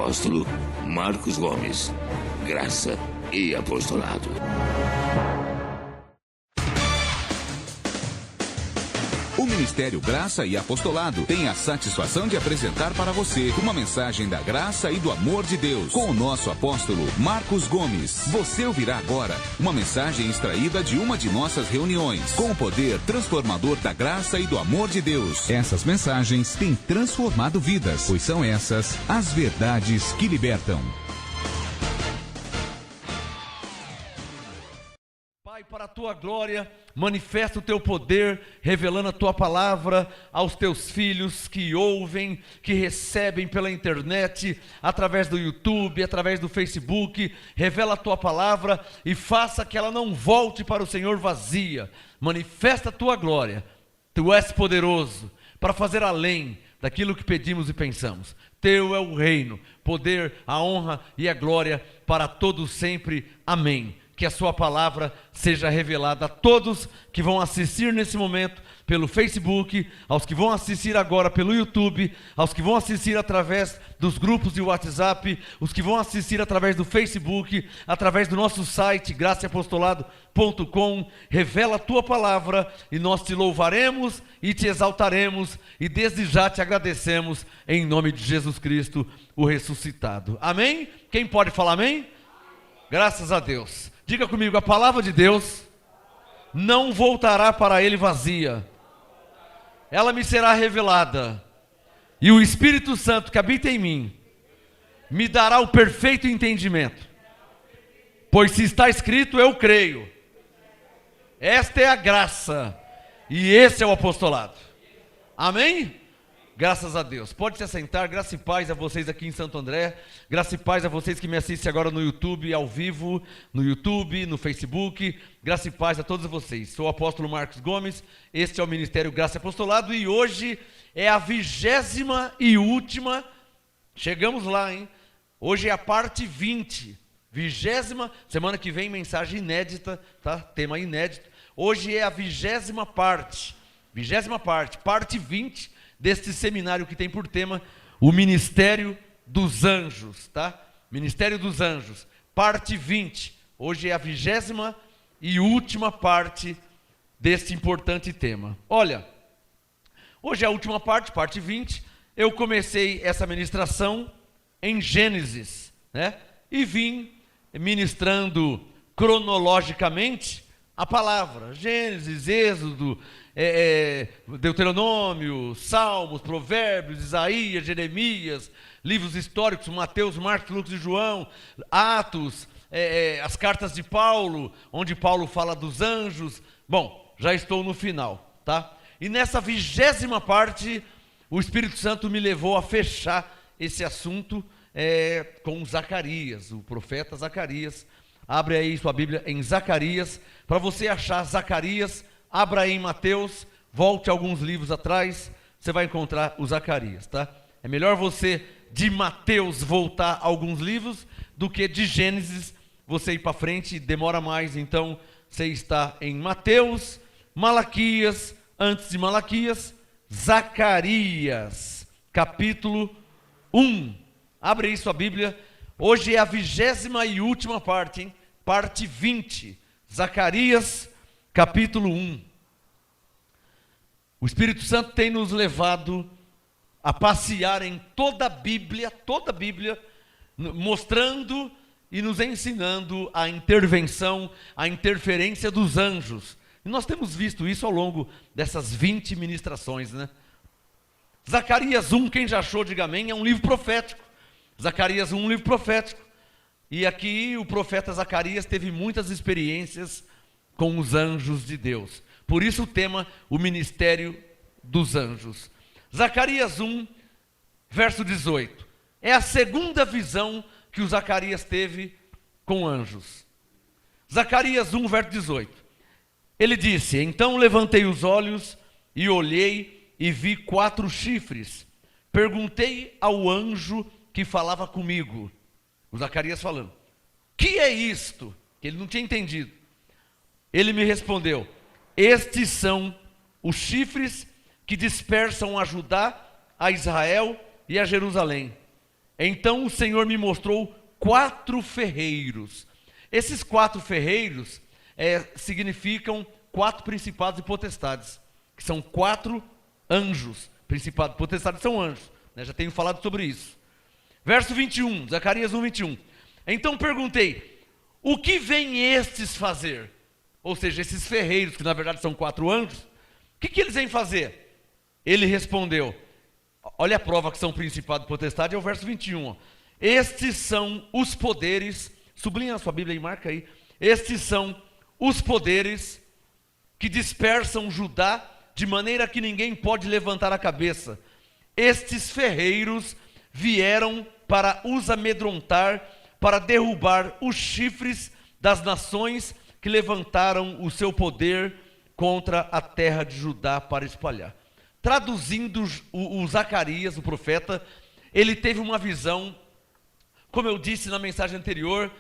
apóstolo Marcos Gomes. Graça e apostolado. O Ministério Graça e Apostolado tem a satisfação de apresentar para você uma mensagem da graça e do amor de Deus com o nosso apóstolo Marcos Gomes. Você ouvirá agora uma mensagem extraída de uma de nossas reuniões com o poder transformador da graça e do amor de Deus. Essas mensagens têm transformado vidas, pois são essas as verdades que libertam. Pai, para a tua glória, manifesta o teu poder, revelando a tua palavra aos teus filhos que ouvem, que recebem pela internet, através do YouTube, através do Facebook. Revela a tua palavra e faça que ela não volte para o Senhor vazia. Manifesta a tua glória. Tu és poderoso para fazer além daquilo que pedimos e pensamos. Teu é o reino, poder, a honra e a glória para todos sempre. Amém. Que a sua palavra seja revelada a todos que vão assistir nesse momento pelo Facebook, aos que vão assistir agora pelo YouTube, aos que vão assistir através dos grupos de WhatsApp, os que vão assistir através do Facebook, através do nosso site, graçaapostolado.com. Revela a tua palavra e nós te louvaremos e te exaltaremos e desde já te agradecemos em nome de Jesus Cristo, o ressuscitado. Amém? Quem pode falar amém? Graças a Deus. Diga comigo, a palavra de Deus não voltará para ele vazia. Ela me será revelada. E o Espírito Santo que habita em mim me dará o perfeito entendimento. Pois se está escrito, eu creio. Esta é a graça. E esse é o apostolado. Amém? Graças a Deus. Pode se assentar. Graça e paz a vocês aqui em Santo André. Graça e paz a vocês que me assistem agora no YouTube, ao vivo, no YouTube, no Facebook. Graça e paz a todos vocês. Sou o apóstolo Marcos Gomes. Este é o Ministério Graça e Apostolado. E hoje é a 20ª e última. Chegamos lá, hein? Hoje é a parte 20. 20ª. Semana que vem, mensagem inédita, tá? Tema inédito. Hoje é a 20ª parte. 20ª parte. Parte 20. Deste seminário que tem por tema o Ministério dos Anjos, tá? Ministério dos Anjos, parte 20. Hoje é a 20ª e última parte deste importante tema. Olha, hoje é a última parte, parte 20. Eu comecei essa ministração em Gênesis, né? E vim ministrando cronologicamente a palavra. Gênesis, Êxodo, Deuteronômio, Salmos, Provérbios, Isaías, Jeremias, livros históricos, Mateus, Marcos, Lucas e João, Atos, as cartas de Paulo, onde Paulo fala dos anjos. Bom, já estou no final, tá? E nessa 20ª parte, o Espírito Santo me levou a fechar esse assunto com Zacarias, o profeta Zacarias. Abre aí sua Bíblia em Zacarias, para você achar Zacarias. Abra aí em Mateus, volte alguns livros atrás, você vai encontrar o Zacarias, tá? É melhor você de Mateus voltar alguns livros do que de Gênesis você ir para frente, demora mais. Então você está em Mateus, Malaquias, antes de Malaquias, Zacarias, capítulo 1. Abre aí sua Bíblia. Hoje é a 20ª e última parte, hein? Parte 20. Zacarias, capítulo 1. O Espírito Santo tem nos levado a passear em toda a Bíblia, mostrando e nos ensinando a intervenção, a interferência dos anjos. E nós temos visto isso ao longo dessas 20 ministrações, né? Zacarias 1, quem já achou, diga amém, é um livro profético. Zacarias 1, um livro profético. E aqui o profeta Zacarias teve muitas experiências com os anjos de Deus. Por isso o tema, o Ministério dos Anjos. Zacarias 1, verso 18. É a segunda visão que o Zacarias teve com anjos. Zacarias 1, verso 18. Ele disse: então levantei os olhos e olhei e vi 4 chifres. Perguntei ao anjo que falava comigo, o Zacarias falando, que é isto? Ele não tinha entendido. Ele me respondeu: estes são os chifres que dispersam a Judá, a Israel e a Jerusalém. Então o Senhor me mostrou 4 ferreiros. Esses 4 ferreiros significam 4 principados e potestades, que são 4 anjos. Principados e potestades são anjos, né? Já tenho falado sobre isso. Verso 21, Zacarias 1, 21. Então perguntei, o que vêm estes fazer? Ou seja, esses ferreiros, que na verdade são 4 anjos, o que eles vêm fazer? Ele respondeu, olha a prova que são principado e potestade, é o verso 21. Ó. Estes são os poderes, sublinha a sua Bíblia e marca aí. Estes são os poderes que dispersam Judá, de maneira que ninguém pode levantar a cabeça. Estes ferreiros vieram para os amedrontar, para derrubar os chifres das nações que levantaram o seu poder contra a terra de Judá para espalhar. Traduzindo o Zacarias, o profeta, ele teve uma visão, como eu disse na mensagem anterior,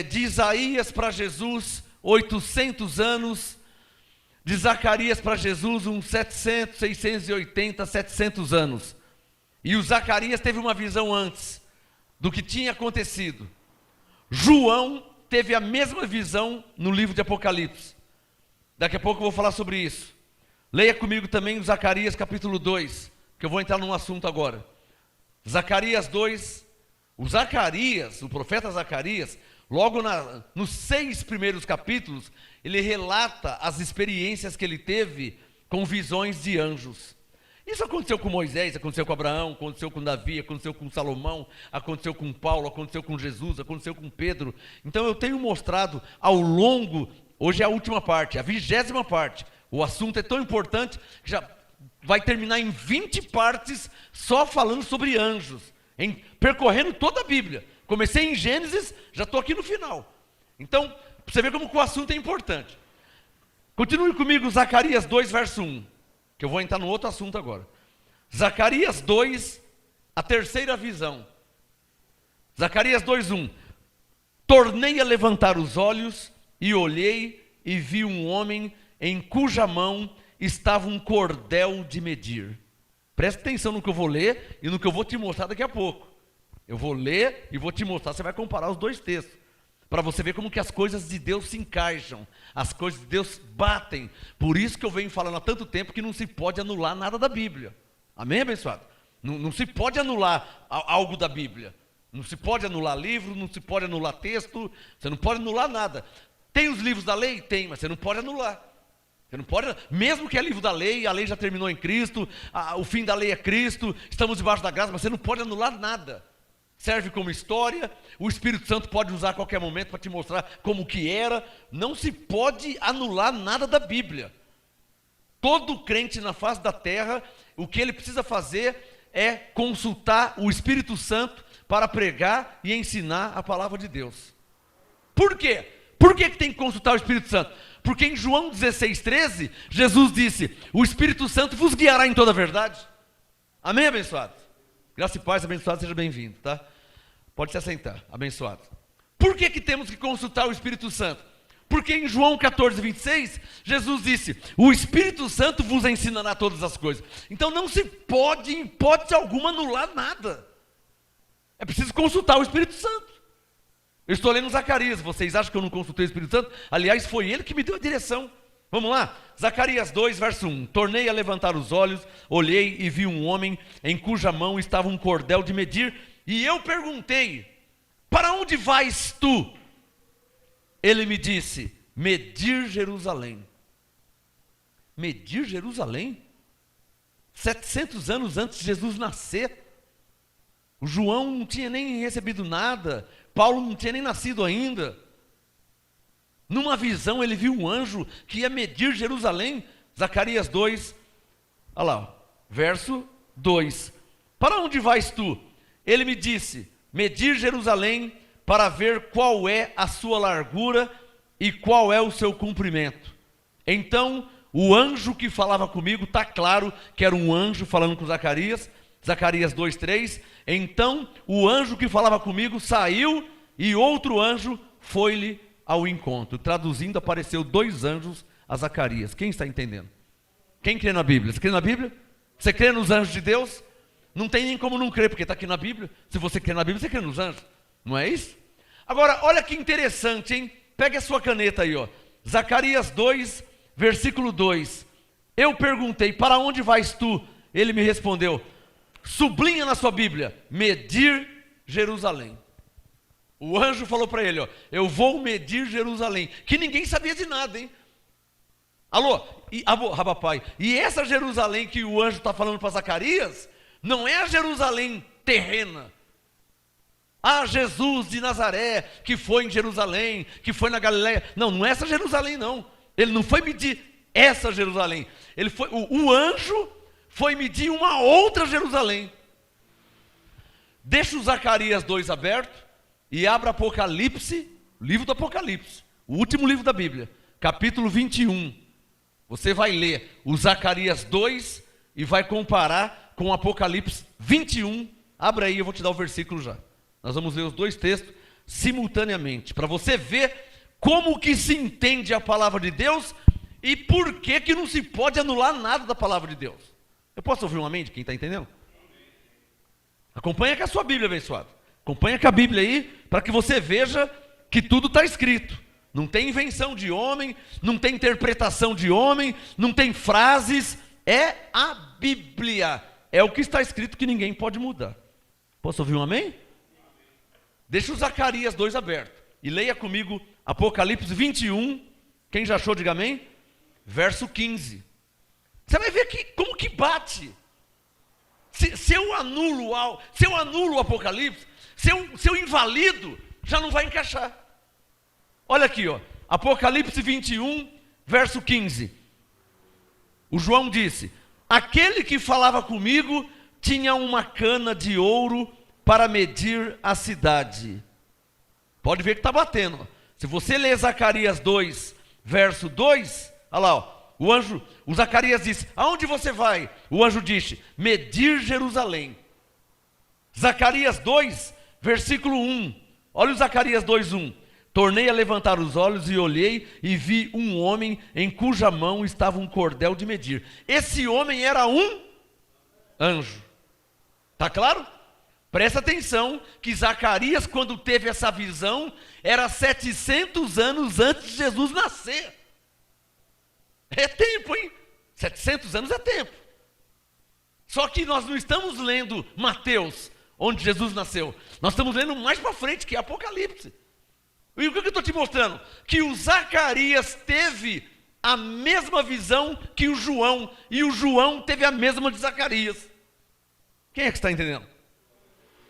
de Isaías para Jesus, 800 anos, de Zacarias para Jesus, uns 700, 680, 700 anos. E o Zacarias teve uma visão antes do que tinha acontecido. João teve a mesma visão no livro de Apocalipse. Daqui a pouco eu vou falar sobre isso. Leia comigo também o Zacarias capítulo 2, que eu vou entrar num assunto agora. Zacarias 2, o profeta Zacarias, logo nos 6 primeiros capítulos, ele relata as experiências que ele teve com visões de anjos. Isso aconteceu com Moisés, aconteceu com Abraão, aconteceu com Davi, aconteceu com Salomão, aconteceu com Paulo, aconteceu com Jesus, aconteceu com Pedro. Então eu tenho mostrado ao longo, hoje é a última parte, a 20ª parte. O assunto é tão importante que já vai terminar em 20 partes só falando sobre anjos, percorrendo toda a Bíblia. Comecei em Gênesis, já estou aqui no final. Então, para você ver como que o assunto é importante. Continue comigo, Zacarias 2, verso 1, que eu vou entrar no outro assunto agora. Zacarias 2, a terceira visão. Zacarias 2, 1. Tornei a levantar os olhos e olhei e vi um homem em cuja mão estava um cordel de medir. Preste atenção no que eu vou ler e no que eu vou te mostrar daqui a pouco. Eu vou ler e vou te mostrar, você vai comparar os 2 textos, para você ver como que as coisas de Deus se encaixam, as coisas de Deus batem. Por isso que eu venho falando há tanto tempo que não se pode anular nada da Bíblia. Amém, abençoado? Não se pode anular algo da Bíblia. Não se pode anular livro, não se pode anular texto, você não pode anular nada. Tem os livros da lei? Tem, mas você não pode anular. Você não pode, mesmo que é livro da lei, a lei já terminou em Cristo, o fim da lei é Cristo, estamos debaixo da graça, mas você não pode anular nada. Serve como história, o Espírito Santo pode usar a qualquer momento para te mostrar como que era. Não se pode anular nada da Bíblia. Todo crente na face da terra, o que ele precisa fazer é consultar o Espírito Santo para pregar e ensinar a palavra de Deus. Por quê? Por que tem que consultar o Espírito Santo? Porque em João 16, 13, Jesus disse, o Espírito Santo vos guiará em toda a verdade. Amém, abençoado? Graça e paz, abençoado, seja bem-vindo, tá? Pode se assentar, abençoado. Por que temos que consultar o Espírito Santo? Porque em João 14, 26, Jesus disse, o Espírito Santo vos ensinará todas as coisas. Então não se pode, em hipótese alguma, anular nada. É preciso consultar o Espírito Santo. Eu estou lendo Zacarias, vocês acham que eu não consultei o Espírito Santo? Aliás, foi ele que me deu a direção. Vamos lá? Zacarias 2, verso 1. Tornei a levantar os olhos, olhei e vi um homem em cuja mão estava um cordel de medir. E eu perguntei, para onde vais tu? Ele me disse, medir Jerusalém. Medir Jerusalém? 700 anos antes de Jesus nascer. O João não tinha nem recebido nada. Paulo não tinha nem nascido ainda. Numa visão ele viu um anjo que ia medir Jerusalém. Zacarias 2, olha lá, verso 2. Para onde vais tu? Ele me disse, medir Jerusalém para ver qual é a sua largura e qual é o seu comprimento. Então o anjo que falava comigo, está claro que era um anjo falando com Zacarias. Zacarias 2, 3. Então o anjo que falava comigo saiu e outro anjo foi-lhe ao encontro. Traduzindo, apareceu 2 anjos a Zacarias. Quem está entendendo? Quem crê na Bíblia? Você crê na Bíblia? Você crê nos anjos de Deus? Não tem nem como não crer, porque está aqui na Bíblia. Se você crê na Bíblia, você crê nos anjos. Não é isso? Agora, olha que interessante, hein? Pega a sua caneta aí, ó. Zacarias 2, versículo 2. Eu perguntei, para onde vais tu? Ele me respondeu, sublinha na sua Bíblia, medir Jerusalém. O anjo falou para ele, ó, eu vou medir Jerusalém. Que ninguém sabia de nada, hein? Alô, Rabapai, e essa Jerusalém que o anjo está falando para Zacarias, não é a Jerusalém terrena. Ah, Jesus de Nazaré, que foi em Jerusalém, que foi na Galileia. Não, não é essa Jerusalém não. Ele não foi medir essa Jerusalém. Ele foi, o anjo foi medir uma outra Jerusalém. Deixa o Zacarias 2 aberto e abra Apocalipse, livro do Apocalipse, o último livro da Bíblia, capítulo 21. Você vai ler o Zacarias 2 e vai comparar com o Apocalipse 21. Abra aí, eu vou te dar o versículo já. Nós vamos ler os dois textos simultaneamente, para você ver como que se entende a palavra de Deus e por que não se pode anular nada da palavra de Deus. Eu posso ouvir um amém de quem está entendendo? Acompanha com a sua Bíblia, abençoado. Acompanha com a Bíblia aí, para que você veja que tudo está escrito. Não tem invenção de homem, não tem interpretação de homem, não tem frases. É a Bíblia. É o que está escrito que ninguém pode mudar. Posso ouvir um amém? Deixa o Zacarias 2 aberto. E leia comigo Apocalipse 21. Quem já achou, diga amém. Verso 15. Você vai ver como que bate. Se eu anulo o Apocalipse, se eu invalido, já não vai encaixar. Olha aqui, ó, Apocalipse 21, verso 15. O João disse, aquele que falava comigo tinha uma cana de ouro para medir a cidade. Pode ver que está batendo. Se você ler Zacarias 2, verso 2, olha lá, ó, o Zacarias disse, aonde você vai? O anjo disse, medir Jerusalém. Zacarias 2, versículo 1. Olha o Zacarias 2, 1. Tornei a levantar os olhos e olhei e vi um homem em cuja mão estava um cordel de medir. Esse homem era um anjo. Está claro? Presta atenção que Zacarias, quando teve essa visão, era 700 anos antes de Jesus nascer. É tempo, hein? 700 anos é tempo. Só que nós não estamos lendo Mateus, onde Jesus nasceu. Nós estamos lendo mais para frente, que é Apocalipse. E o que eu estou te mostrando? Que o Zacarias teve a mesma visão que o João, e o João teve a mesma de Zacarias. Quem é que está entendendo?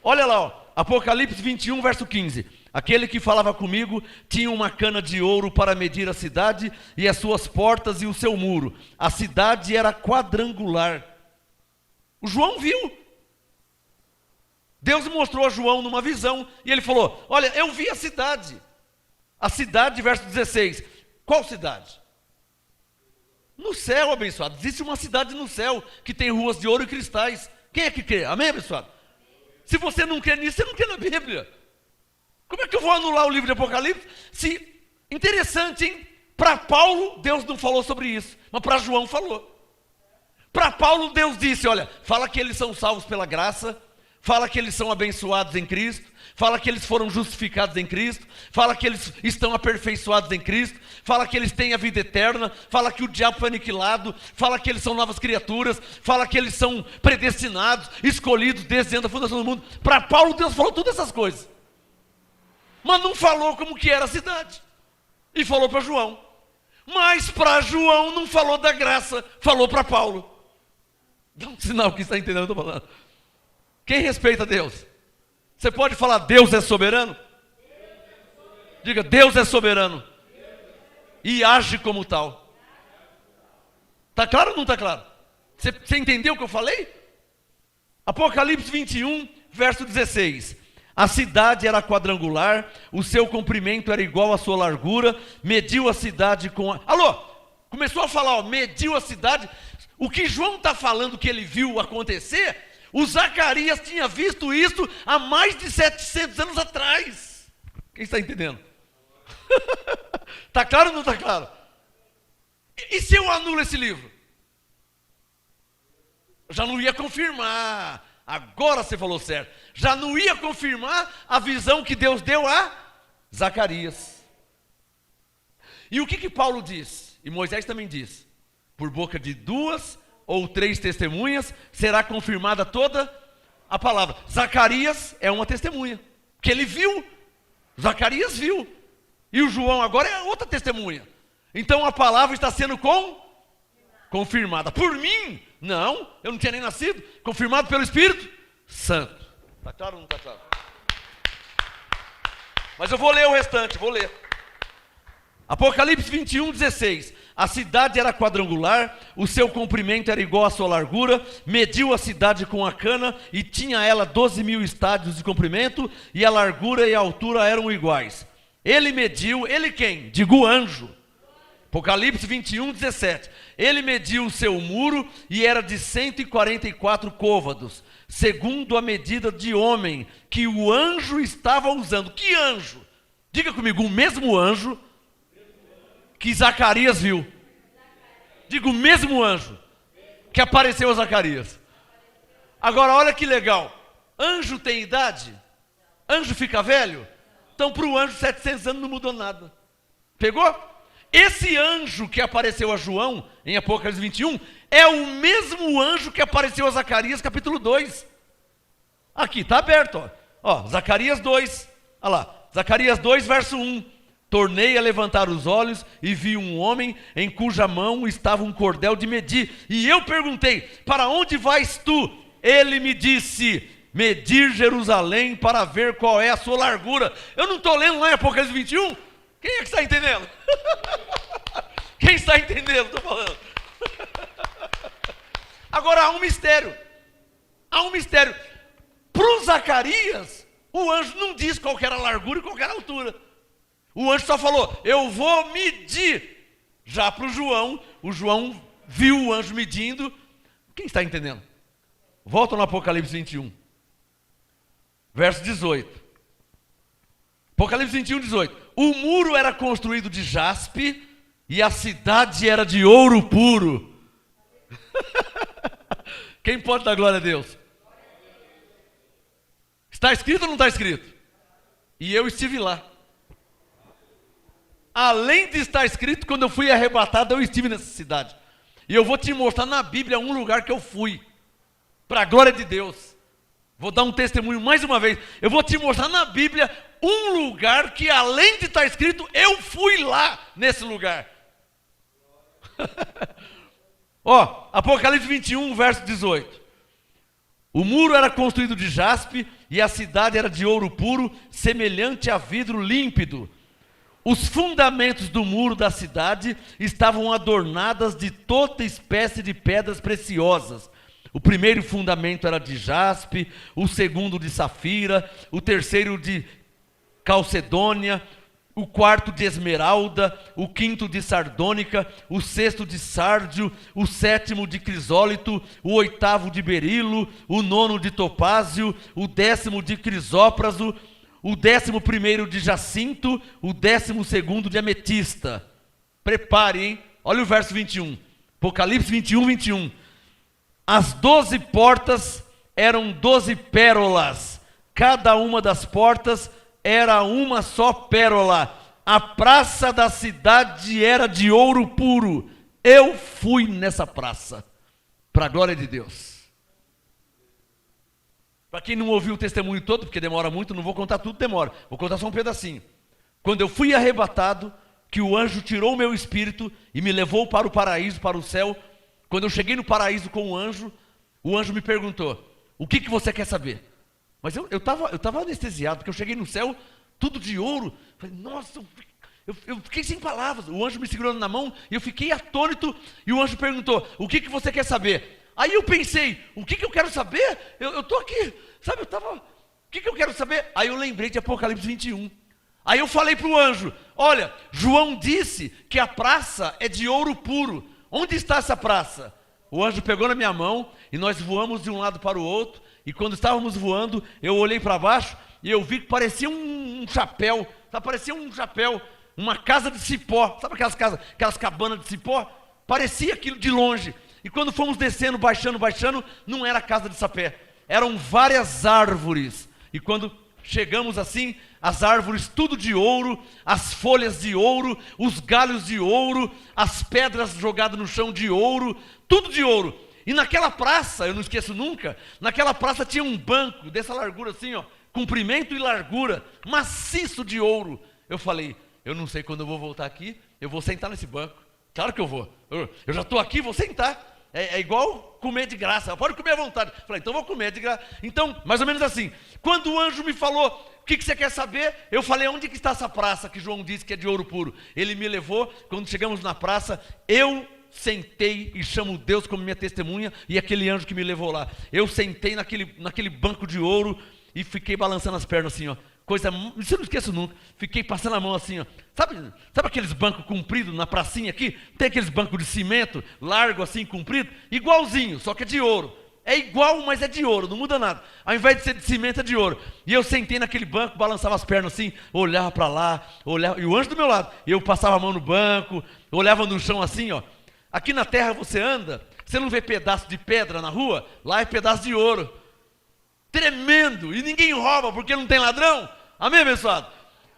Olha lá, ó, Apocalipse 21, verso 15. Aquele que falava comigo tinha uma cana de ouro para medir a cidade e as suas portas e o seu muro. A cidade era quadrangular. O João viu. Deus mostrou a João numa visão e ele falou, olha, eu vi a cidade. A cidade, verso 16. Qual cidade? No céu, abençoado. Existe uma cidade no céu que tem ruas de ouro e cristais. Quem é que crê? Amém, abençoado? Se você não crê nisso, você não crê na Bíblia. Como é que eu vou anular o livro de Apocalipse? Interessante, hein? Para Paulo, Deus não falou sobre isso, mas para João falou. Para Paulo, Deus disse, olha, fala que eles são salvos pela graça, fala que eles são abençoados em Cristo, fala que eles foram justificados em Cristo, fala que eles estão aperfeiçoados em Cristo, fala que eles têm a vida eterna, fala que o diabo foi aniquilado, fala que eles são novas criaturas, fala que eles são predestinados, escolhidos desde antes da fundação do mundo. Para Paulo, Deus falou todas essas coisas. Mas não falou como que era a cidade. E falou para João. Mas para João não falou da graça, falou para Paulo. Dá um sinal que está entendendo o que eu estou falando. Quem respeita Deus? Você pode falar, Deus é soberano? Diga, Deus é soberano. E age como tal. Está claro ou não está claro? Você entendeu o que eu falei? Apocalipse 21, verso 16. A cidade era quadrangular, o seu comprimento era igual à sua largura, mediu a cidade com a... Alô? Começou a falar, ó, mediu a cidade. O que João está falando que ele viu acontecer, o Zacarias tinha visto isso há mais de 700 anos atrás. Quem está entendendo? Está claro ou não está claro? E se eu anulo esse livro? Já não ia confirmar. Agora você falou certo. Já não ia confirmar a visão que Deus deu a Zacarias. E o que Paulo diz? E Moisés também diz: por boca de 2 ou 3 testemunhas será confirmada toda a palavra. Zacarias é uma testemunha, que ele viu. Zacarias viu. E o João agora é outra testemunha. Então a palavra está sendo confirmada. Por mim? Não, eu não tinha nem nascido. Confirmado pelo Espírito Santo. Está claro ou não está claro? Mas eu vou ler o restante, vou ler. Apocalipse 21, 16. A cidade era quadrangular, o seu comprimento era igual à sua largura, mediu a cidade com a cana e tinha ela 12.000 estádios de comprimento, e a largura e a altura eram iguais. Ele mediu, ele quem? Digo, o anjo. Apocalipse 21, 17. Ele mediu o seu muro e era de 144 côvados, segundo a medida de homem que o anjo estava usando. Que anjo? Diga comigo, o mesmo anjo que Zacarias viu. Diga, o mesmo anjo que apareceu a Zacarias. Agora olha que legal. Anjo tem idade? Anjo fica velho? Então para o anjo 700 anos não mudou nada. Pegou? Esse anjo que apareceu a João em Apocalipse 21 é o mesmo anjo que apareceu a Zacarias capítulo 2. Aqui, está aberto. Ó, Zacarias 2. Olha lá, Zacarias 2, verso 1. Tornei a levantar os olhos e vi um homem em cuja mão estava um cordel de medir. E eu perguntei, para onde vais tu? Ele me disse, medir Jerusalém para ver qual é a sua largura. Eu não estou lendo lá em Apocalipse 21? Quem é que está entendendo? Quem está entendendo? Estou falando. Agora há um mistério. Há um mistério. Para o Zacarias, o anjo não diz qual era a largura e qual era a altura. O anjo só falou, eu vou medir. Já para o João viu o anjo medindo. Quem está entendendo? Volta no Apocalipse 21. Verso 18. Apocalipse 21, 18. O muro era construído de jaspe e a cidade era de ouro puro. Quem pode dar glória a Deus? Está escrito ou não está escrito? E eu estive lá. Além de estar escrito, quando eu fui arrebatado, eu estive nessa cidade. E eu vou te mostrar na Bíblia um lugar que eu fui. Para a glória de Deus. Vou dar um testemunho mais uma vez. Eu vou te mostrar na Bíblia um lugar que, além de estar escrito, eu fui lá nesse lugar. Ó, Apocalipse 21, verso 18. O muro era construído de jaspe e a cidade era de ouro puro, semelhante a vidro límpido. Os fundamentos do muro da cidade estavam adornadas de toda espécie de pedras preciosas. O primeiro fundamento era de jaspe, o segundo de safira, o terceiro de calcedônia, o quarto de esmeralda, o quinto de sardônica, o sexto de sárdio, o sétimo de crisólito, o oitavo de berilo, o nono de topázio, o 10º de crisópraso, o 11º de jacinto, o 12º de ametista. Prepare, hein? Olha o verso 21. Apocalipse 21, 21. As 12 portas eram 12 pérolas. Cada uma das portas era uma só pérola. A praça da cidade era de ouro puro. Eu fui nessa praça. Para a glória de Deus. Para quem não ouviu o testemunho todo, porque demora muito, não vou contar tudo, demora. Vou contar só um pedacinho. Quando eu fui arrebatado, que o anjo tirou o meu espírito e me levou para o paraíso, para o céu. Quando eu cheguei no paraíso com o anjo me perguntou, o que você quer saber? Mas eu tava anestesiado, porque eu cheguei no céu, tudo de ouro. Falei, nossa, eu fiquei sem palavras. O anjo me segurando na mão e eu fiquei atônito. E o anjo perguntou, o que você quer saber? Aí eu pensei, o que eu quero saber? Eu estou aqui, sabe, o que eu quero saber? Aí eu lembrei de Apocalipse 21. Aí eu falei para o anjo, olha, João disse que a praça é de ouro puro. Onde está essa praça? O anjo pegou na minha mão e nós voamos de um lado para o outro. E quando estávamos voando, eu olhei para baixo e eu vi que parecia um chapéu. Sabe, parecia um chapéu, uma casa de cipó. Sabe aquelas cabanas de cipó? Parecia aquilo de longe. E quando fomos descendo, baixando, não era casa de sapé. eram várias árvores. E quando chegamos assim, as árvores tudo de ouro, as folhas de ouro, os galhos de ouro, as pedras jogadas no chão de ouro, tudo de ouro. E naquela praça, eu não esqueço nunca, naquela praça tinha um banco dessa largura assim, ó, comprimento e largura, maciço de ouro. Eu falei, eu não sei quando eu vou voltar aqui, eu vou sentar nesse banco. Claro que eu vou. Eu já estou aqui, vou sentar. É igual comer de graça, pode comer à vontade. Falei, então vou comer de graça. Então, mais ou menos assim, quando o anjo me falou, o que você quer saber? Eu falei, onde que está essa praça que João disse que é de ouro puro? Ele me levou, quando chegamos na praça, eu sentei e chamo Deus como minha testemunha e aquele anjo que me levou lá. Eu sentei naquele banco de ouro e fiquei balançando as pernas assim, ó. Coisa, isso eu não esqueço nunca. Fiquei passando a mão assim, ó. Sabe aqueles bancos compridos na pracinha aqui? Tem aqueles bancos de cimento, largo assim, comprido, igualzinho, só que é de ouro. É igual, mas é de ouro, não muda nada. Ao invés de ser de cimento, é de ouro. E eu sentei naquele banco, balançava as pernas assim, olhava para lá, olhava, e o anjo do meu lado. Eu passava a mão no banco, olhava no chão assim, ó. Aqui na terra você anda, você não vê pedaço de pedra na rua? Lá é pedaço de ouro. Tremendo, e ninguém rouba porque não tem ladrão. Amém, abençoado?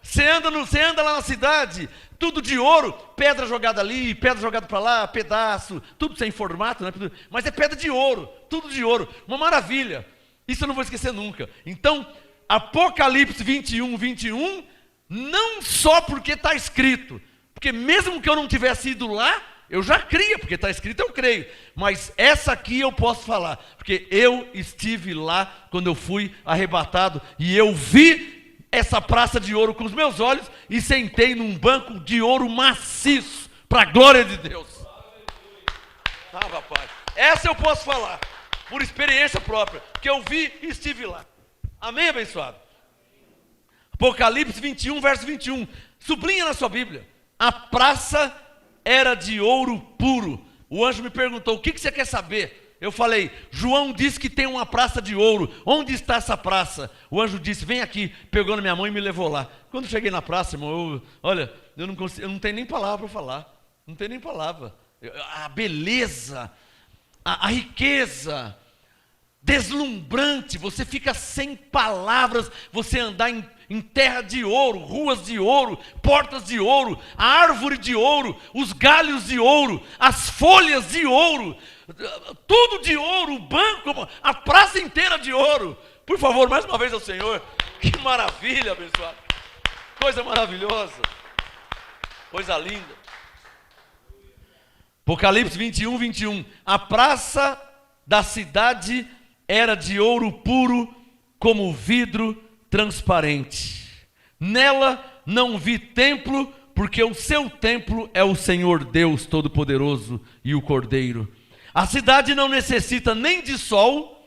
Você anda lá na cidade, tudo de ouro, pedra jogada ali, pedra jogada para lá, pedaço, tudo sem formato, né? Mas é pedra de ouro, tudo de ouro, uma maravilha. Isso eu não vou esquecer nunca. Então, Apocalipse 21, 21, não só porque está escrito, porque mesmo que eu não tivesse ido lá, eu já cria, porque está escrito, eu creio. Mas essa aqui eu posso falar, porque eu estive lá quando eu fui arrebatado e eu vi essa praça de ouro com os meus olhos e sentei num banco de ouro maciço, para a glória de Deus. Ah, rapaz, essa eu posso falar, por experiência própria, que eu vi e estive lá. Amém, abençoado? Apocalipse 21, verso 21. Sublinha na sua Bíblia. A praça era de ouro puro. O anjo me perguntou, o que você quer saber? Eu falei, João disse que tem uma praça de ouro. Onde está essa praça? O anjo disse, vem aqui. Pegou na minha mão e me levou lá. Quando cheguei na praça, irmão, eu não tenho nem palavra para falar. Não tenho nem palavra. A beleza, a riqueza, deslumbrante. Você fica sem palavras, você andar em terra de ouro, ruas de ouro, portas de ouro, a árvore de ouro, os galhos de ouro, as folhas de ouro, tudo de ouro, o banco, a praça inteira de ouro. Por favor, mais uma vez ao Senhor. Que maravilha, abençoado. Coisa maravilhosa. Coisa linda. Apocalipse 21, 21. A praça da cidade era de ouro puro, como vidro transparente. Nela não vi templo, porque o seu templo é o Senhor Deus Todo-Poderoso e o Cordeiro. A cidade não necessita nem de sol,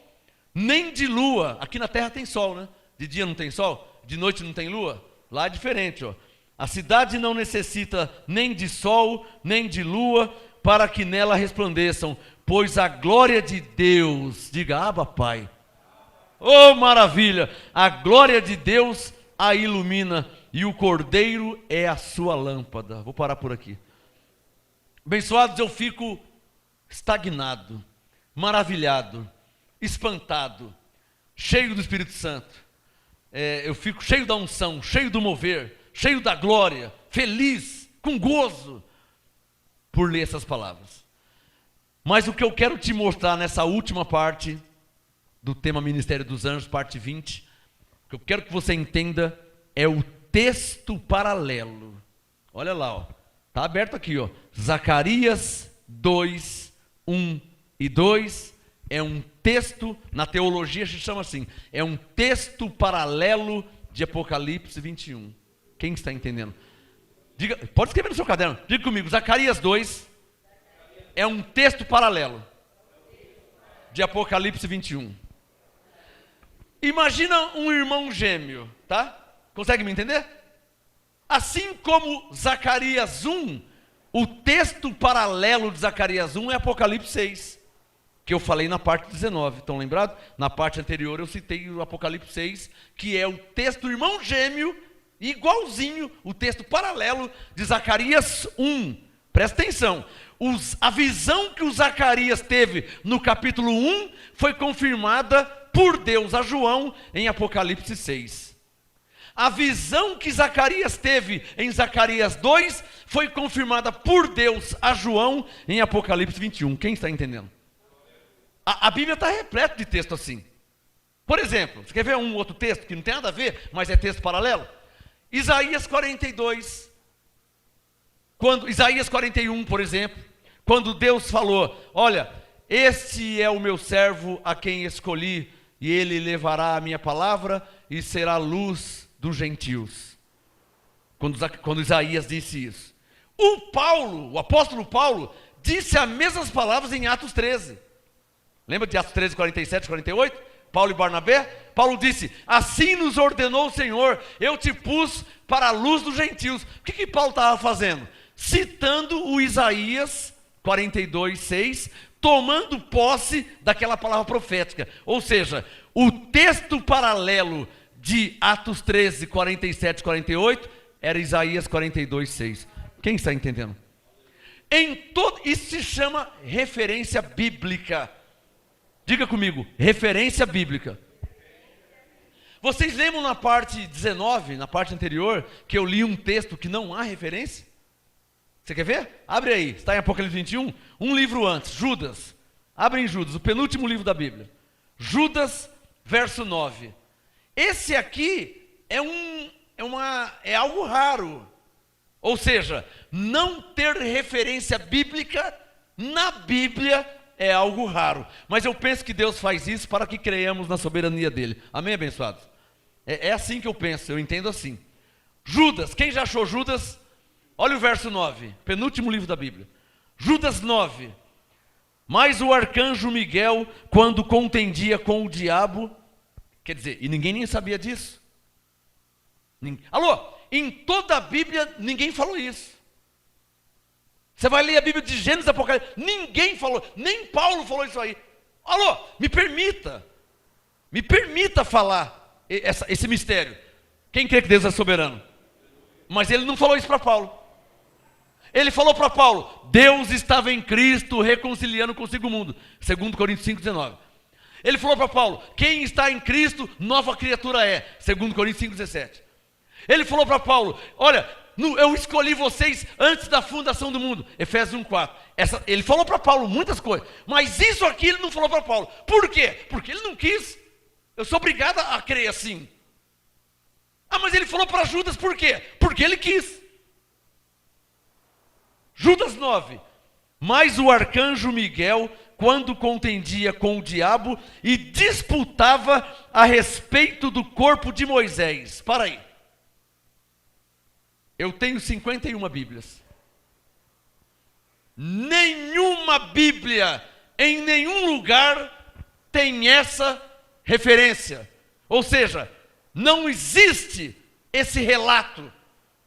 nem de lua. Aqui na terra tem sol, né? De dia não tem sol, de noite não tem lua. Lá é diferente, ó. A cidade não necessita nem de sol, nem de lua, para que nela resplandeçam, pois a glória de Deus, diga, Abba, Pai. Oh, maravilha! A glória de Deus a ilumina e o Cordeiro é a sua lâmpada. Vou parar por aqui. Abençoados, eu fico estagnado, maravilhado, espantado, cheio do Espírito Santo. Eu fico cheio da unção, cheio do mover, cheio da glória, feliz, com gozo, por ler essas palavras. Mas o que eu quero te mostrar nessa última parte do tema Ministério dos Anjos, parte 20, o que eu quero que você entenda é o texto paralelo. Olha lá, ó. Tá aberto aqui, ó. Zacarias 2, 1 e 2 é um texto, na teologia se chama assim, é um texto paralelo de Apocalipse 21. Quem está entendendo? Diga, pode escrever no seu caderno, diga comigo, Zacarias 2 é um texto paralelo de Apocalipse 21. Imagina um irmão gêmeo, tá? Consegue me entender? Assim como Zacarias 1, o texto paralelo de Zacarias 1 é Apocalipse 6, que eu falei na parte 19, estão lembrados? Na parte anterior eu citei o Apocalipse 6, que é o texto irmão gêmeo, igualzinho, o texto paralelo de Zacarias 1. Presta atenção, a visão que o Zacarias teve no capítulo 1 foi confirmada por Deus a João em Apocalipse 6. A visão que Zacarias teve em Zacarias 2 foi confirmada por Deus a João em Apocalipse 21. Quem está entendendo? A Bíblia está repleta de texto assim. Por exemplo, você quer ver um outro texto que não tem nada a ver, mas é texto paralelo? Isaías 42. Isaías 41, por exemplo, quando Deus falou, olha, este é o meu servo a quem escolhi, e ele levará a minha palavra e será luz dos gentios. Quando Isaías disse isso. O apóstolo Paulo, disse as mesmas palavras em Atos 13. Lembra de Atos 13, 47, 48? Paulo e Barnabé? Paulo disse, assim nos ordenou o Senhor, eu te pus para a luz dos gentios. O que Paulo estava fazendo? Citando o Isaías 42, 6, tomando posse daquela palavra profética. Ou seja, o texto paralelo de Atos 13, 47, 48, era Isaías 42, 6. Quem está entendendo? Isso se chama referência bíblica. Diga comigo, referência bíblica. Vocês lembram na parte 19, na parte anterior, que eu li um texto que não há referência? Você quer ver? Abre aí, está em Apocalipse 21, um livro antes, Judas. Abre em Judas, o penúltimo livro da Bíblia. Judas, verso 9. Esse aqui é algo raro. Ou seja, não ter referência bíblica na Bíblia é algo raro. Mas eu penso que Deus faz isso para que creiamos na soberania dele. Amém, abençoados? É assim que eu penso, eu entendo assim. Judas, quem já achou Judas? Olha o verso 9, penúltimo livro da Bíblia. Judas 9. Mas o arcanjo Miguel, quando contendia com o diabo, quer dizer, e ninguém nem sabia disso. Alô, em toda a Bíblia ninguém falou isso. Você vai ler a Bíblia de Gênesis e Apocalipse, ninguém falou, nem Paulo falou isso aí. Alô, me permita falar esse mistério. Quem crê que Deus é soberano? Mas ele não falou isso para Paulo. Ele falou para Paulo, Deus estava em Cristo reconciliando consigo o mundo. 2 Coríntios 5,19. Ele falou para Paulo, quem está em Cristo, nova criatura é. 2 Coríntios 5,17. Ele falou para Paulo, olha, eu escolhi vocês antes da fundação do mundo. Efésios 1,4. Ele falou para Paulo muitas coisas, mas isso aqui ele não falou para Paulo. Por quê? Porque ele não quis. Eu sou obrigado a crer assim. Mas ele falou para Judas por quê? Porque ele quis. Judas 9. Mas o arcanjo Miguel, quando contendia com o diabo e disputava a respeito do corpo de Moisés. Para aí. Eu tenho 51 Bíblias. Nenhuma Bíblia, em nenhum lugar, tem essa referência. Ou seja, não existe esse relato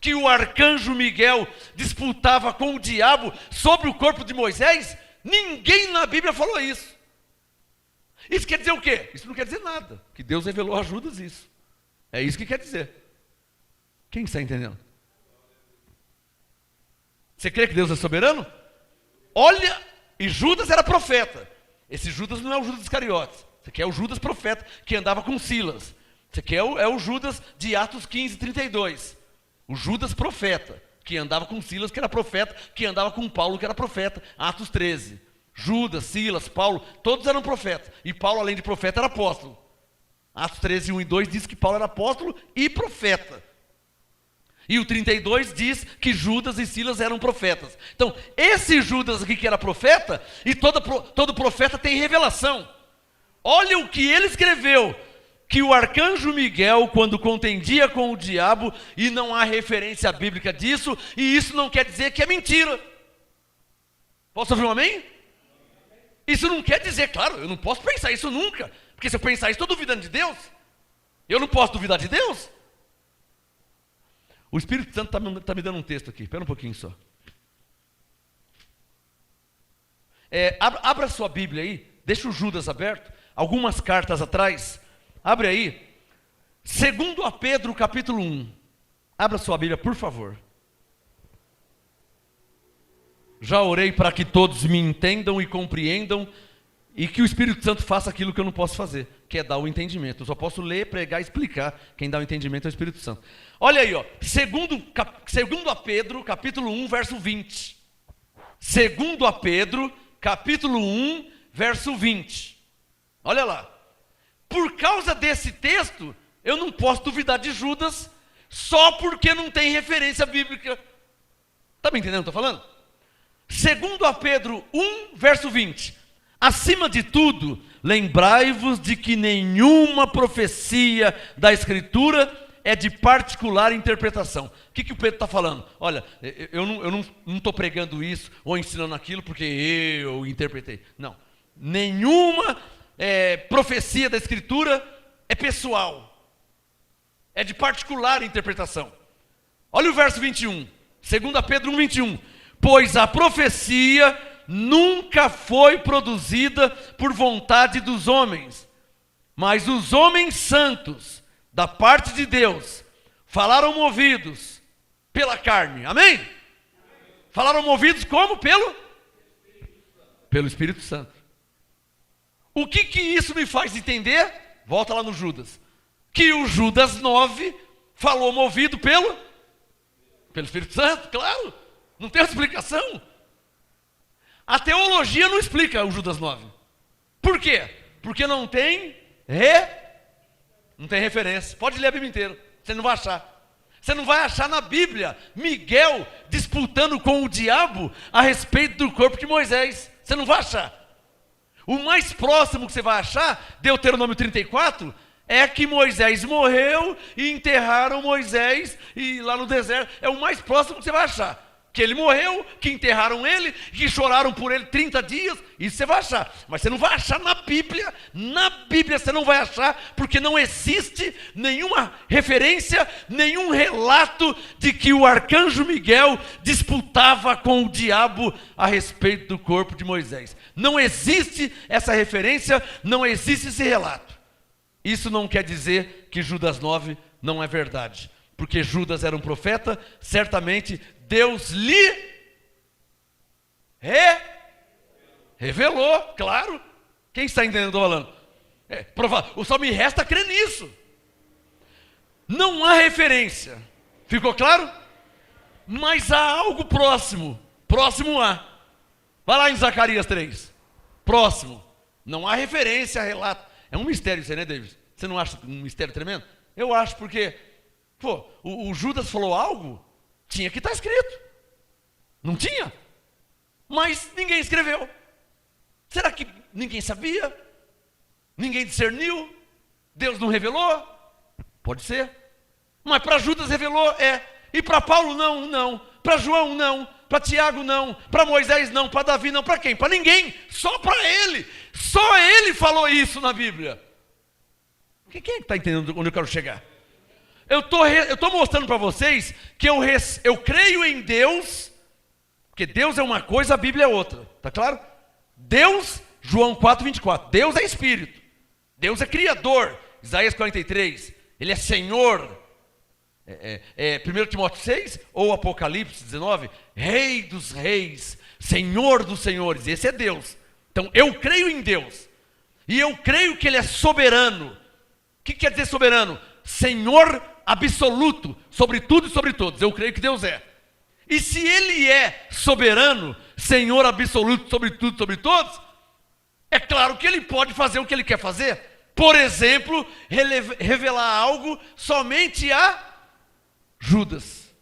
que o arcanjo Miguel disputava com o diabo sobre o corpo de Moisés. Ninguém na Bíblia falou isso. Isso quer dizer o quê? Isso não quer dizer nada. Que Deus revelou a Judas isso. É isso que quer dizer. Quem está entendendo? Você crê que Deus é soberano? Olha, e Judas era profeta. Esse Judas não é o Judas Iscariotes. Esse aqui é o Judas profeta que andava com Silas. Esse aqui é o Judas de Atos 15, 32. O Judas profeta, que andava com Silas, que era profeta, que andava com Paulo, que era profeta. Atos 13. Judas, Silas, Paulo, todos eram profetas. E Paulo, além de profeta, era apóstolo. Atos 13, 1 e 2 diz que Paulo era apóstolo e profeta. E o 32 diz que Judas e Silas eram profetas. Então, esse Judas aqui que era profeta, e todo profeta tem revelação. Olha o que ele escreveu, que o arcanjo Miguel, quando contendia com o diabo, e não há referência bíblica disso, e isso não quer dizer que é mentira. Posso ouvir um amém? Isso não quer dizer, claro, eu não posso pensar isso nunca, porque se eu pensar isso, estou duvidando de Deus. Eu não posso duvidar de Deus. O Espírito Santo está me dando um texto aqui, espera um pouquinho só. Abra sua Bíblia aí, deixa o Judas aberto, algumas cartas atrás, abre aí, 2 Pedro capítulo 1, abra sua Bíblia por favor. Já orei para que todos me entendam e compreendam, e que o Espírito Santo faça aquilo que eu não posso fazer, que é dar o entendimento. Eu só posso ler, pregar e explicar. Quem dá o entendimento é o Espírito Santo. Olha aí, ó, segundo a Pedro, capítulo 1, verso 20. Segundo a Pedro, capítulo 1, verso 20. Olha lá. Por causa desse texto, eu não posso duvidar de Judas, só porque não tem referência bíblica. Está me entendendo o que eu estou falando? Segundo a Pedro 1, verso 20. Acima de tudo, lembrai-vos de que nenhuma profecia da Escritura é de particular interpretação. O que o Pedro está falando? Olha, eu não estou pregando isso ou ensinando aquilo porque eu interpretei. Não. Nenhuma profecia da Escritura é pessoal. É de particular interpretação. Olha o verso 21. 2 Pedro 1, 21. Pois a profecia nunca foi produzida por vontade dos homens, mas os homens santos, da parte de Deus, falaram movidos pela carne. Amém? Falaram movidos como? Pelo Espírito Santo. O que isso me faz entender? Volta lá no Judas. Que o Judas 9 falou movido pelo Espírito Santo, claro. Não tem outra explicação. A teologia não explica o Judas 9. Por quê? Porque não tem referência. Pode ler a Bíblia inteira, você não vai achar. Você não vai achar na Bíblia Miguel disputando com o diabo a respeito do corpo de Moisés. Você não vai achar. O mais próximo que você vai achar, Deuteronômio 34, é que Moisés morreu e enterraram Moisés e lá no deserto. É o mais próximo que você vai achar. Que ele morreu, que enterraram ele, que choraram por ele 30 dias, isso você vai achar. Mas você não vai achar na Bíblia você não vai achar, porque não existe nenhuma referência, nenhum relato de que o arcanjo Miguel disputava com o diabo a respeito do corpo de Moisés. Não existe essa referência, não existe esse relato. Isso não quer dizer que Judas 9 não é verdade, porque Judas era um profeta, certamente Deus lhe revelou, claro. Quem está entendendo o que eu estou falando? Só me resta crer nisso. Não há referência. Ficou claro? Mas há algo próximo. Próximo a. Vai lá em Zacarias 3. Próximo. Não há referência, relato. É um mistério isso aí, né, David? Você não acha um mistério tremendo? Eu acho, porque o Judas falou algo, tinha que estar escrito. Não tinha? Mas ninguém escreveu. Será que ninguém sabia? Ninguém discerniu? Deus não revelou? Pode ser. Mas para Judas revelou, E para Paulo não. Para João não. Para Tiago não. Para Moisés não. Para Davi não. Para quem? Para ninguém. Só para ele. Só ele falou isso na Bíblia. Quem é que está entendendo onde eu quero chegar? Eu estou mostrando para vocês que eu creio em Deus, porque Deus é uma coisa, a Bíblia é outra. Está claro? Deus, João 4:24. Deus é Espírito. Deus é Criador. Isaías 43. Ele é Senhor. 1 Timóteo 6 ou Apocalipse 19. Rei dos reis. Senhor dos senhores. Esse é Deus. Então eu creio em Deus. E eu creio que Ele é soberano. O que quer dizer soberano? Senhor absoluto, sobre tudo e sobre todos. Eu creio que Deus é. E se Ele é soberano, Senhor absoluto, sobre tudo e sobre todos, é claro que Ele pode fazer o que Ele quer fazer. Por exemplo, revelar algo somente a Judas.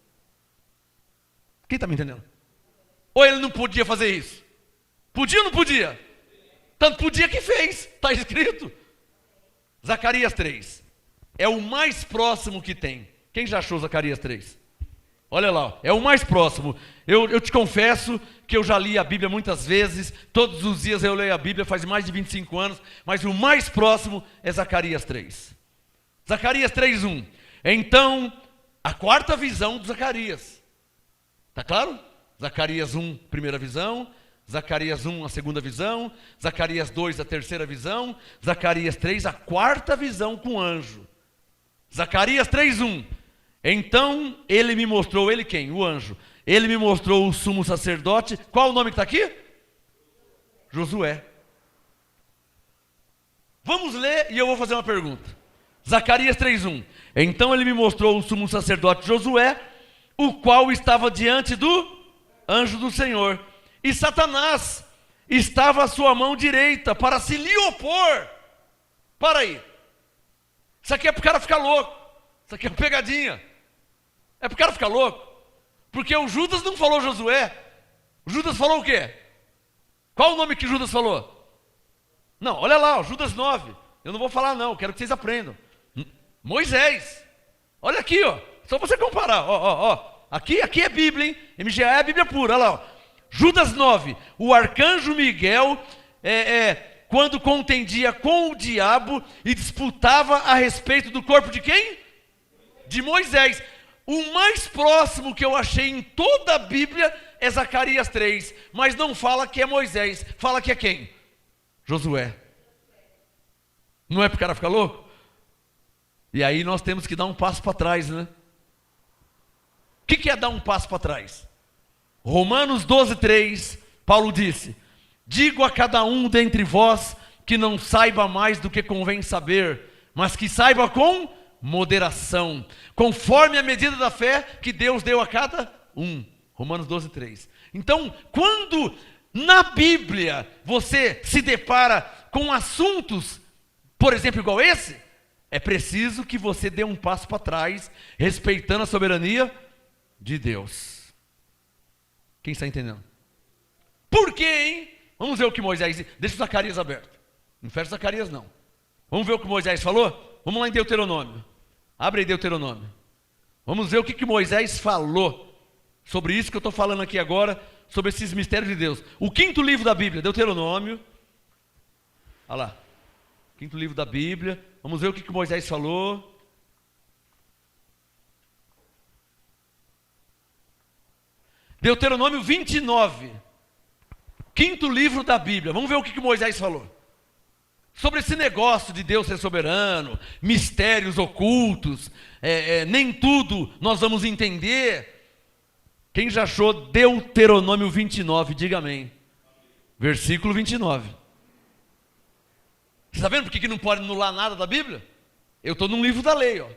Quem está me entendendo? Ou Ele não podia fazer isso? Podia ou não podia? Tanto podia que fez, está escrito. Zacarias 3. É o mais próximo que tem. Quem já achou Zacarias 3? Olha lá, é o mais próximo. Eu te confesso que eu já li a Bíblia muitas vezes. Todos os dias eu leio a Bíblia, faz mais de 25 anos. Mas o mais próximo é Zacarias 3. Zacarias 3:1. Então, a quarta visão de Zacarias. Está claro? Zacarias 1, primeira visão. Zacarias 1, a segunda visão. Zacarias 2, a terceira visão. Zacarias 3, a quarta visão com anjo. Zacarias 3:1. Então ele me mostrou, ele quem? O anjo. Ele me mostrou o sumo sacerdote. Qual o nome que está aqui? Josué. Vamos ler e eu vou fazer uma pergunta. Zacarias 3:1. Então ele me mostrou o sumo sacerdote Josué, o qual estava diante do anjo do Senhor. E Satanás estava à sua mão direita para se lhe opor. Para aí. Isso aqui é para o cara ficar louco. Isso aqui é uma pegadinha. É para o cara ficar louco. Porque o Judas não falou Josué. O Judas falou o quê? Qual o nome que Judas falou? Não, olha lá, Judas 9. Eu não vou falar não, quero que vocês aprendam. Moisés. Olha aqui, ó. Só você comparar. Ó. Aqui é Bíblia, hein? MGA é a Bíblia pura, olha lá, ó. Judas 9. O arcanjo Miguel, quando contendia com o diabo e disputava a respeito do corpo de quem? De Moisés. O mais próximo que eu achei em toda a Bíblia é Zacarias 3. Mas não fala que é Moisés, fala que é quem? Josué. Não é para o cara ficar louco? E aí nós temos que dar um passo para trás, né? O que é dar um passo para trás? Romanos 12:3, Paulo disse: digo a cada um dentre vós que não saiba mais do que convém saber, mas que saiba com moderação, conforme a medida da fé que Deus deu a cada um. Romanos 12:3. Então, quando na Bíblia você se depara com assuntos, por exemplo, igual esse, é preciso que você dê um passo para trás, respeitando a soberania de Deus. Quem está entendendo? Por quê, hein? Vamos ver o que Moisés disse. Deixa o Zacarias aberto. Não fecha Zacarias, não. Vamos ver o que Moisés falou? Vamos lá em Deuteronômio. Abre aí Deuteronômio. Vamos ver o que Moisés falou sobre isso que eu estou falando aqui agora, sobre esses mistérios de Deus. O 5º livro da Bíblia, Deuteronômio. Olha lá. 5º livro da Bíblia. Vamos ver o que Moisés falou. Deuteronômio 29. 5º livro da Bíblia. Vamos ver o que Moisés falou. Sobre esse negócio de Deus ser soberano, mistérios ocultos, nem tudo nós vamos entender. Quem já achou Deuteronômio 29, diga amém. Versículo 29. Você está vendo por que não pode anular nada da Bíblia? Eu estou num livro da lei, ó.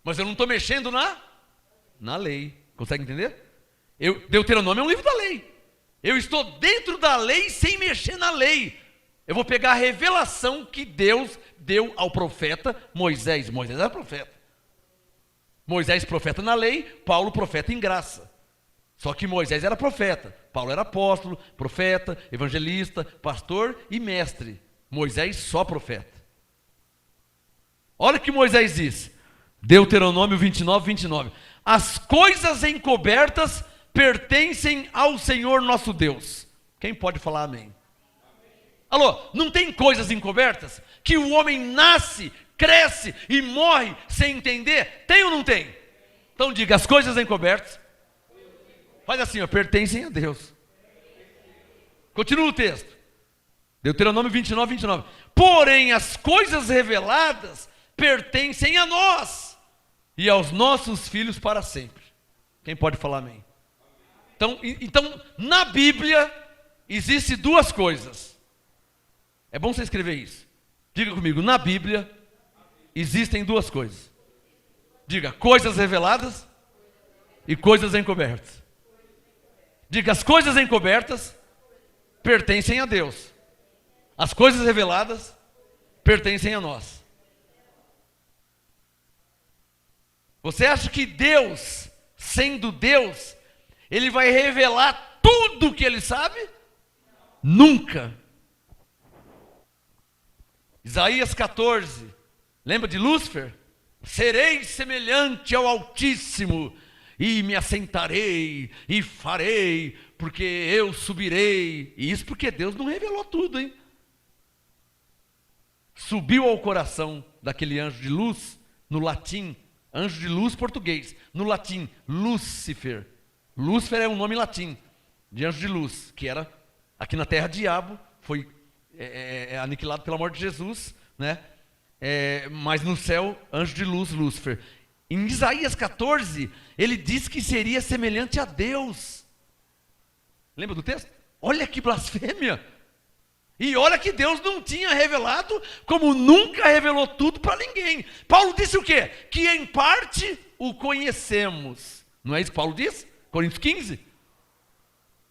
Mas eu não estou mexendo na lei. Consegue entender? Deuteronômio é um livro da lei. Eu estou dentro da lei sem mexer na lei. Eu vou pegar a revelação que Deus deu ao profeta Moisés. Moisés era profeta. Moisés profeta na lei, Paulo profeta em graça. Só que Moisés era profeta, Paulo era apóstolo, profeta, evangelista, pastor e mestre. Moisés só profeta. Olha o que Moisés diz. Deuteronômio 29:29. As coisas encobertas pertencem ao Senhor nosso Deus. Quem pode falar amém? Alô, não tem coisas encobertas? Que o homem nasce, cresce e morre sem entender? Tem ou não tem? Então diga, as coisas encobertas, faz assim, ó, pertencem a Deus. Continua o texto. Deuteronômio 29:29. Porém, as coisas reveladas pertencem a nós e aos nossos filhos para sempre. Quem pode falar amém? Então, na Bíblia, existem duas coisas. É bom você escrever isso. Diga comigo, na Bíblia, existem duas coisas. Diga, coisas reveladas e coisas encobertas. Diga, as coisas encobertas pertencem a Deus. As coisas reveladas pertencem a nós. Você acha que Deus, sendo Deus, Ele vai revelar tudo o que Ele sabe? Nunca. Isaías 14, lembra de Lúcifer? Serei semelhante ao Altíssimo, e me assentarei, e farei, porque eu subirei. E isso porque Deus não revelou tudo, hein? Subiu ao coração daquele anjo de luz, no latim, anjo de luz português, no latim, Lúcifer. Lúcifer é um nome latim, de anjo de luz, que era, aqui na terra, diabo, foi aniquilado pela morte de Jesus, né? Mas no céu, anjo de luz, Lúcifer. Em Isaías 14, ele diz que seria semelhante a Deus. Lembra do texto? Olha que blasfêmia! E olha que Deus não tinha revelado, como nunca revelou tudo para ninguém. Paulo disse o quê? Que em parte o conhecemos. Não é isso que Paulo diz? Coríntios 15?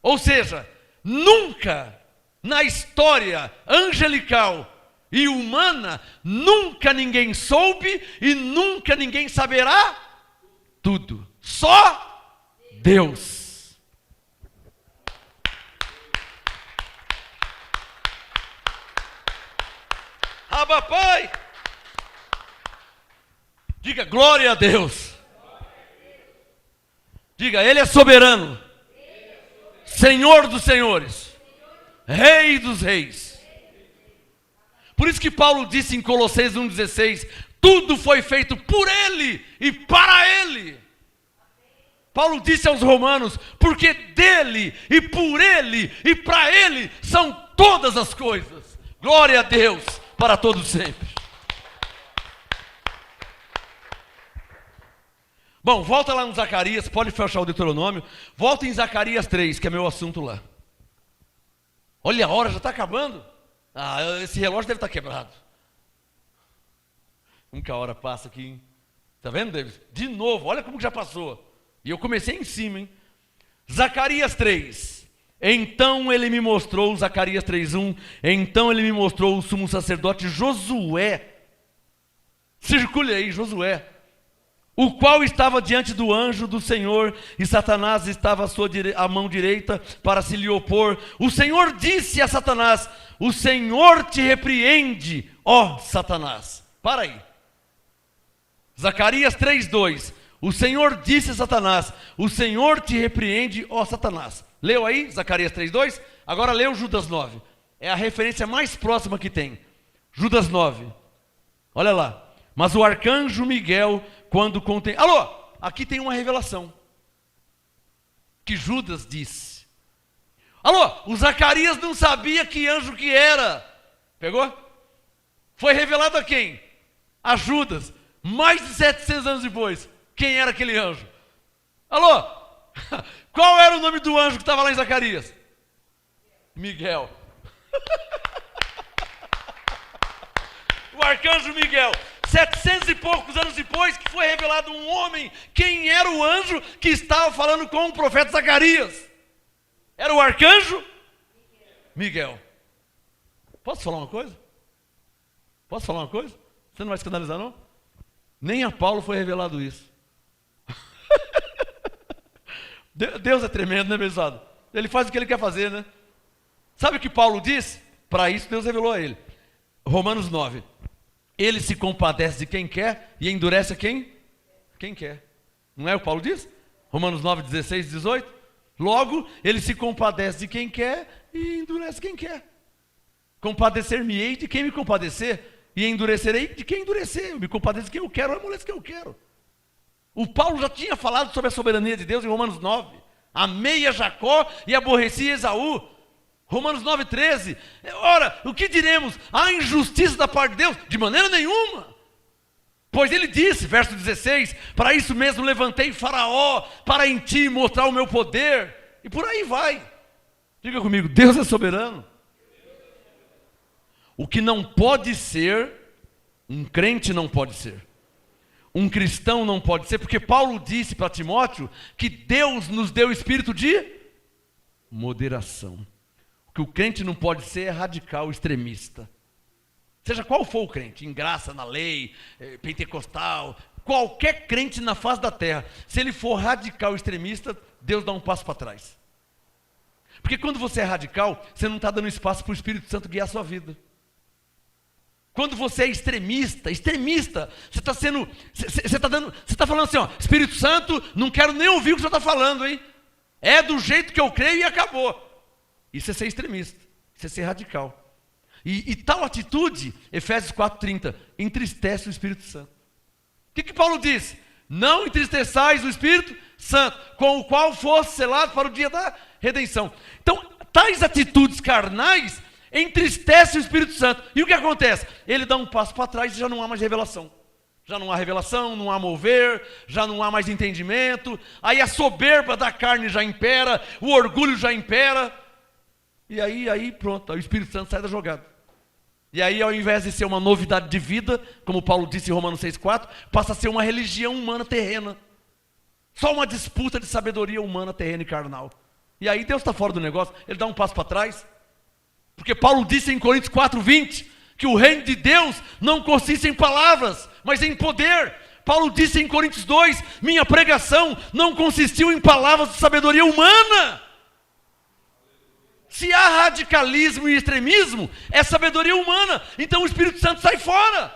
Ou seja, nunca na história angelical e humana, nunca ninguém soube e nunca ninguém saberá tudo. Só Deus. Abba, Pai. Diga glória a Deus. Diga, Ele é soberano. Senhor dos senhores. Rei dos reis. Por isso que Paulo disse em Colossenses 1,16: tudo foi feito por Ele e para Ele. Paulo disse aos romanos: porque dele e por Ele e para Ele são todas as coisas. Glória a Deus para todos sempre. Bom, volta lá no Zacarias, pode fechar o Deuteronômio. Volta em Zacarias 3, que é meu assunto lá. Olha a hora, já está acabando. Esse relógio deve estar quebrado. Como que a hora passa aqui, hein? Tá vendo, David? De novo, olha como que já passou. E eu comecei em cima, hein? Zacarias 3. Então ele me mostrou, Zacarias 3:1. Então ele me mostrou o sumo sacerdote Josué. Circule aí, Josué. O qual estava diante do anjo do Senhor, e Satanás estava à mão direita para se lhe opor. O Senhor disse a Satanás: o Senhor te repreende, ó Satanás. Para aí. Zacarias 3:2. O Senhor disse a Satanás: o Senhor te repreende, ó Satanás. Leu aí, Zacarias 3:2? Agora leu Judas 9. É a referência mais próxima que tem. Judas 9. Olha lá. Mas o arcanjo Miguel, quando contém... Alô, aqui tem uma revelação. Que Judas disse. Alô, o Zacarias não sabia que anjo que era. Pegou? Foi revelado a quem? A Judas. Mais de 700 anos depois. Quem era aquele anjo? Alô? Qual era o nome do anjo que estava lá em Zacarias? Miguel. O arcanjo Miguel. 700 e poucos anos depois que foi revelado um homem. Quem era o anjo que estava falando com o profeta Zacarias? Era o arcanjo Miguel. Posso falar uma coisa? Posso falar uma coisa? Você não vai escandalizar, não? Nem a Paulo foi revelado isso. Deus é tremendo, né, pessoal? Ele faz o que ele quer fazer, né? Sabe o que Paulo diz? Para isso Deus revelou a ele. Romanos 9. Ele se compadece de quem quer e endurece a quem? Quem quer. Não é o que Paulo diz? Romanos 9, 16, 18. Logo, ele se compadece de quem quer e endurece quem quer. Compadecer-me-ei de quem me compadecer e endurecerei de quem endurecer. Eu me compadeço de quem eu quero, eu amoleço quem eu quero. O Paulo já tinha falado sobre a soberania de Deus em Romanos 9. Amei a Jacó e aborreci a Esaú. Romanos 9, 13. Ora, o que diremos? Há injustiça da parte de Deus? De maneira nenhuma. Pois ele disse, verso 16, para isso mesmo levantei Faraó, para em ti mostrar o meu poder. E por aí vai. Diga comigo, Deus é soberano. O que não pode ser, um crente não pode ser. Um cristão não pode ser, porque Paulo disse para Timóteo que Deus nos deu espírito de moderação. O que o crente não pode ser é radical, extremista. Seja qual for o crente, em graça, na lei, pentecostal, qualquer crente na face da terra, se ele for radical, extremista, Deus dá um passo para trás. Porque quando você é radical, você não está dando espaço para o Espírito Santo guiar a sua vida. Quando você é extremista, você está sendo, você está falando assim, ó, Espírito Santo, não quero nem ouvir o que você está falando, hein? É do jeito que eu creio e acabou. Isso é ser extremista, isso é ser radical. E tal atitude, Efésios 4:30, entristece o Espírito Santo. O que Paulo diz? Não entristeçais o Espírito Santo, com o qual fosse selado para o dia da redenção. Então, tais atitudes carnais entristece o Espírito Santo. E o que acontece? Ele dá um passo para trás e já não há mais revelação. Já não há revelação, não há mover, já não há mais entendimento. Aí a soberba da carne já impera, o orgulho já impera. E aí pronto, o Espírito Santo sai da jogada. E aí, ao invés de ser uma novidade de vida, como Paulo disse em Romanos 6,4, passa a ser uma religião humana terrena. Só uma disputa de sabedoria humana, terrena e carnal. E aí Deus está fora do negócio, ele dá um passo para trás. Porque Paulo disse em Coríntios 4,20, que o reino de Deus não consiste em palavras, mas em poder. Paulo disse em Coríntios 2, minha pregação não consistiu em palavras de sabedoria humana. Se há radicalismo e extremismo, é sabedoria humana. Então o Espírito Santo sai fora.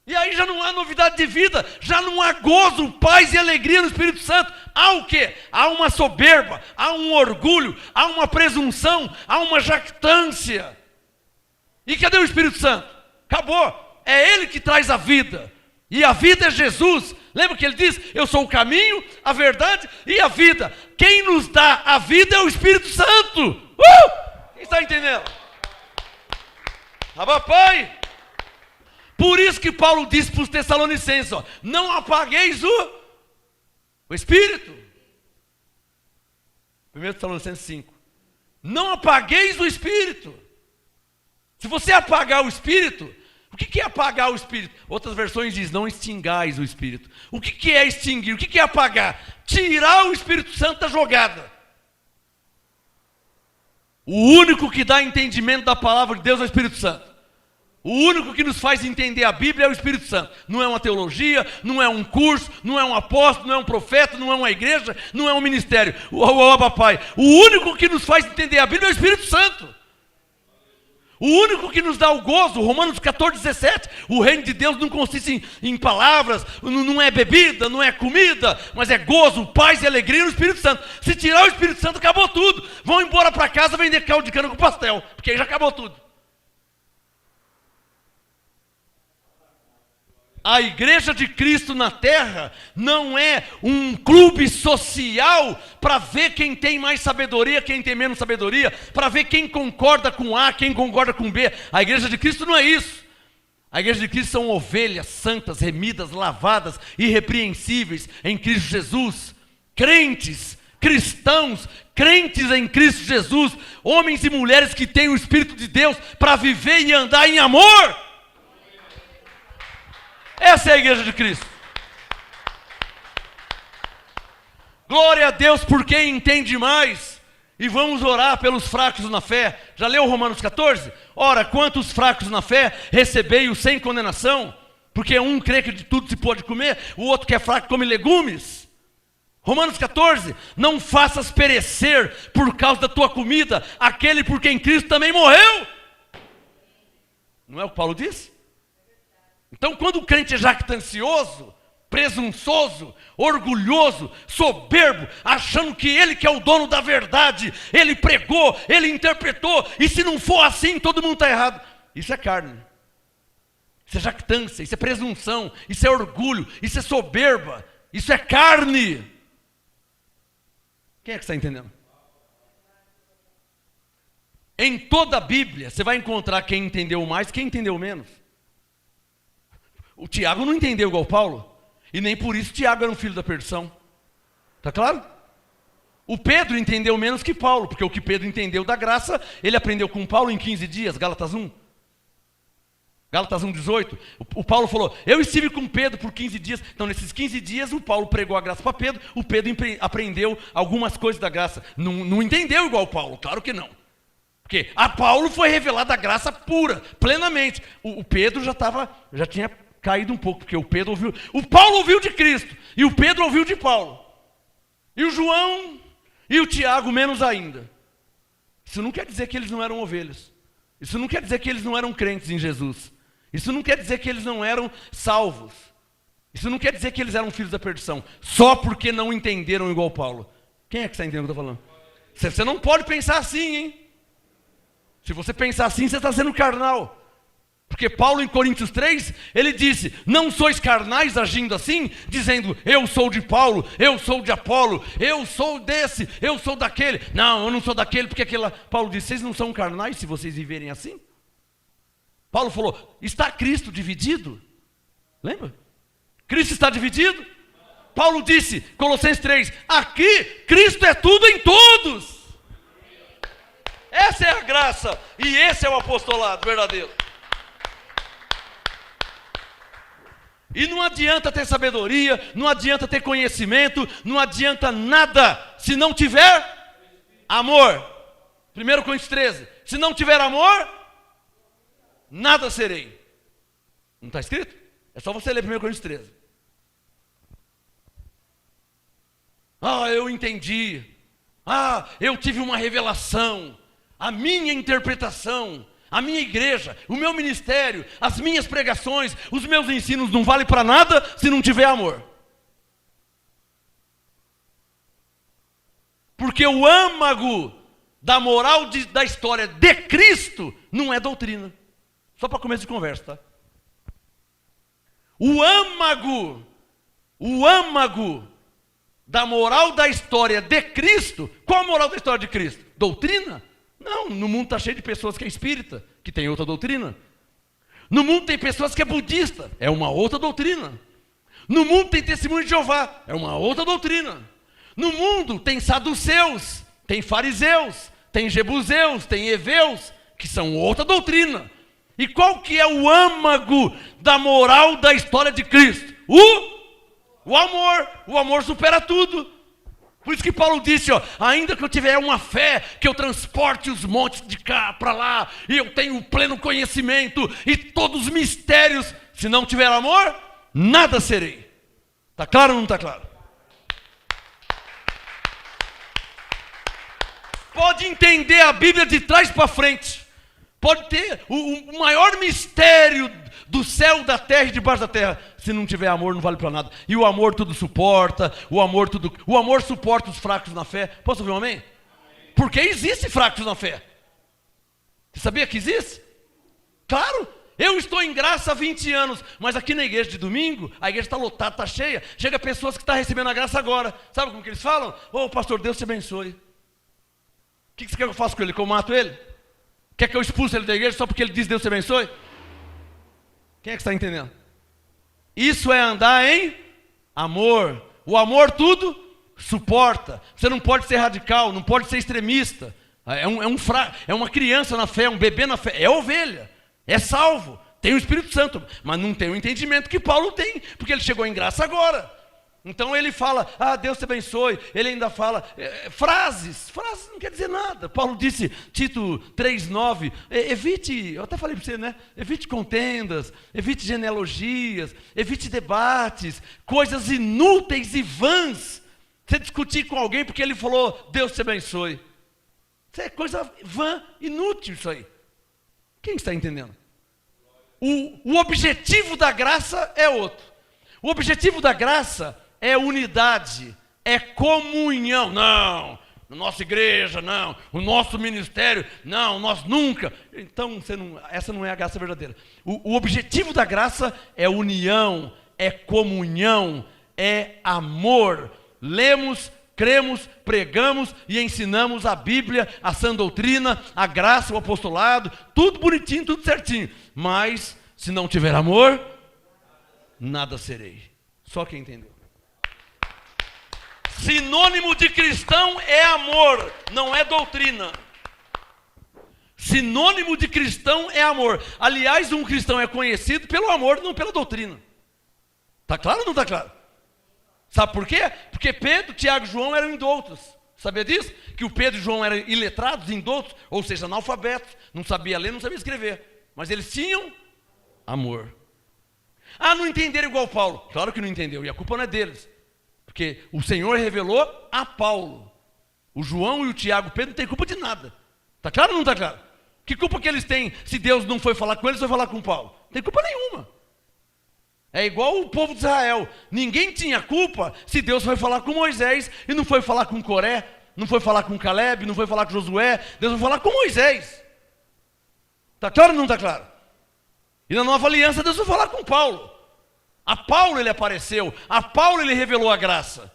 E aí já não há novidade de vida, já não há gozo, paz e alegria no Espírito Santo. Há o quê? Há uma soberba, há um orgulho, há uma presunção, há uma jactância. E cadê o Espírito Santo? Acabou. É Ele que traz a vida. E a vida é Jesus. Lembra que Ele diz, eu sou o caminho, a verdade e a vida. Quem nos dá a vida é o Espírito Santo. Quem está entendendo? Papai. Por isso que Paulo disse para os Tessalonicenses, ó, não apagueis o Espírito. 1 Tessalonicenses 5. Não apagueis o Espírito. Se você apagar o Espírito, o que é apagar o Espírito? Outras versões dizem, não extingais o Espírito. O que é extinguir? O que é apagar? Tirar o Espírito Santo da jogada. O único que dá entendimento da palavra de Deus é o Espírito Santo. O único que nos faz entender a Bíblia é o Espírito Santo. Não é uma teologia, não é um curso, não é um apóstolo, não é um profeta, não é uma igreja, não é um ministério. Papai, o único que nos faz entender a Bíblia é o Espírito Santo. O único que nos dá o gozo, Romanos 14,17, o reino de Deus não consiste em palavras, não é bebida, não é comida, mas é gozo, paz e alegria no Espírito Santo. Se tirar o Espírito Santo, acabou tudo. Vão embora para casa vender caldo de cana com pastel, porque aí já acabou tudo. A igreja de Cristo na terra não é um clube social para ver quem tem mais sabedoria, quem tem menos sabedoria, para ver quem concorda com A, quem concorda com B. A igreja de Cristo não é isso. A igreja de Cristo são ovelhas santas, remidas, lavadas, irrepreensíveis em Cristo Jesus. Crentes, cristãos, crentes em Cristo Jesus, homens e mulheres que têm o Espírito de Deus para viver e andar em amor. Essa é a igreja de Cristo. Glória a Deus por quem entende mais. E vamos orar pelos fracos na fé. Já leu Romanos 14? Ora, quantos fracos na fé recebei-o sem condenação? Porque um crê que de tudo se pode comer, o outro que é fraco come legumes. Romanos 14, não faças perecer por causa da tua comida aquele por quem Cristo também morreu. Não é o que Paulo disse? Então, quando o crente é jactancioso, presunçoso, orgulhoso, soberbo, achando que ele que é o dono da verdade, ele pregou, ele interpretou, e se não for assim, todo mundo está errado. Isso é carne. Isso é jactância, isso é presunção, isso é orgulho, isso é soberba, isso é carne. Quem é que está entendendo? Em toda a Bíblia, você vai encontrar quem entendeu mais, quem entendeu menos. O Tiago não entendeu igual Paulo, e nem por isso Tiago era um filho da perdição. Está claro? O Pedro entendeu menos que Paulo, porque o que Pedro entendeu da graça, ele aprendeu com Paulo em 15 dias, Gálatas 1. Gálatas 1,18. O Paulo falou, eu estive com Pedro por 15 dias. Então, nesses 15 dias, o Paulo pregou a graça para Pedro, o Pedro aprendeu algumas coisas da graça. Não entendeu igual Paulo, claro que não. Porque a Paulo foi revelada a graça pura, plenamente. O Pedro já tinha caído um pouco, porque o Paulo ouviu de Cristo, e o Pedro ouviu de Paulo, e o João e o Tiago menos ainda. Isso não quer dizer que eles não eram ovelhas, isso não quer dizer que eles não eram crentes em Jesus, isso não quer dizer que eles não eram salvos, isso não quer dizer que eles eram filhos da perdição, só porque não entenderam igual Paulo. Quem é que está entendendo o que eu estou falando? Você não pode pensar assim, hein? Se você pensar assim, você está sendo carnal. Porque Paulo em Coríntios 3, ele disse, não sois carnais agindo assim, dizendo, eu sou de Paulo, eu sou de Apolo, eu sou desse, eu sou daquele. Não, eu não sou daquele, porque Paulo disse, vocês não são carnais se vocês viverem assim? Paulo falou, está Cristo dividido? Lembra? Cristo está dividido? Paulo disse, Colossenses 3, aqui Cristo é tudo em todos. Essa é a graça e esse é o apostolado verdadeiro. E não adianta ter sabedoria, não adianta ter conhecimento, não adianta nada se não tiver amor. 1 Coríntios 13. Se não tiver amor, nada serei. Não está escrito? É só você ler 1 Coríntios 13. Eu entendi. Eu tive uma revelação. A minha interpretação, a minha igreja, o meu ministério, as minhas pregações, os meus ensinos não valem para nada se não tiver amor. Porque o âmago da moral da história de Cristo não é doutrina. Só para começo de conversa, tá? O âmago da moral da história de Cristo, qual a moral da história de Cristo? Doutrina? Não, no mundo está cheio de pessoas que é espírita, que tem outra doutrina. No mundo tem pessoas que é budista, é uma outra doutrina. No mundo tem testemunho de Jeová, é uma outra doutrina. No mundo tem saduceus, tem fariseus, tem jebuseus, tem heveus, que são outra doutrina. E qual que é o âmago da moral da história de Cristo? O amor. O amor supera tudo. Por isso que Paulo disse, ainda que eu tiver uma fé, que eu transporte os montes de cá para lá, e eu tenho pleno conhecimento, e todos os mistérios, se não tiver amor, nada serei. Está claro ou não está claro? Pode entender a Bíblia de trás para frente. Pode ter o maior mistério do céu, da terra e debaixo da terra. Se não tiver amor, não vale para nada. E o amor tudo suporta. O amor suporta os fracos na fé. Posso ouvir um amém? Porque existe fracos na fé. Você sabia que existe? Claro. Eu estou em graça há 20 anos, mas aqui na igreja de domingo, a igreja está lotada, está cheia. Chega pessoas que estão recebendo a graça agora. Sabe como que eles falam? Pastor, Deus te abençoe. O que você quer que eu faça com ele? Que eu mato ele? Quer que eu expulse ele da igreja só porque ele diz Deus te abençoe? Quem é que está entendendo? Isso é andar em amor. O amor tudo suporta. Você não pode ser radical, não pode ser extremista. É uma criança na fé, um bebê na fé. É ovelha, é salvo, tem o Espírito Santo, mas não tem o entendimento que Paulo tem, porque ele chegou em graça agora. Então ele fala, Deus te abençoe. Ele ainda fala frases não quer dizer nada. Paulo disse, Tito 3,9, evite, eu até falei para você, né? Evite contendas, evite genealogias, evite debates, coisas inúteis e vãs. Você discutir com alguém porque ele falou, Deus te abençoe. Isso é coisa vã, inútil isso aí. Quem está entendendo? O objetivo da graça é outro. O objetivo da graça é unidade, é comunhão. Não, na nossa igreja, não. O nosso ministério, não, nós nunca. Então, essa não é a graça verdadeira. O objetivo da graça é união, é comunhão, é amor. Lemos, cremos, pregamos e ensinamos a Bíblia, a sã doutrina, a graça, o apostolado, tudo bonitinho, tudo certinho. Mas, se não tiver amor, nada serei. Só quem entendeu. Sinônimo de cristão é amor, não é doutrina. Sinônimo de cristão é amor. Aliás, um cristão é conhecido pelo amor, não pela doutrina. Está claro ou não está claro? Sabe por quê? Porque Pedro, Tiago e João eram indoutos. Sabia disso? Que o Pedro e João eram iletrados, indoutos, ou seja, analfabetos. Não sabia ler, não sabia escrever. Mas eles tinham amor. Não entenderam igual Paulo. Claro que não entendeu, e a culpa não é deles. Porque o Senhor revelou a Paulo. O João e o Tiago, o Pedro não tem culpa de nada. Está claro ou não está claro? Que culpa que eles têm se Deus não foi falar com eles, foi falar com Paulo? Não tem culpa nenhuma. É igual o povo de Israel. Ninguém tinha culpa se Deus foi falar com Moisés e não foi falar com Coré, não foi falar com Caleb, não foi falar com Josué. Deus foi falar com Moisés. Está claro ou não está claro? E na nova aliança Deus foi falar com Paulo. A Paulo ele apareceu, a Paulo ele revelou a graça.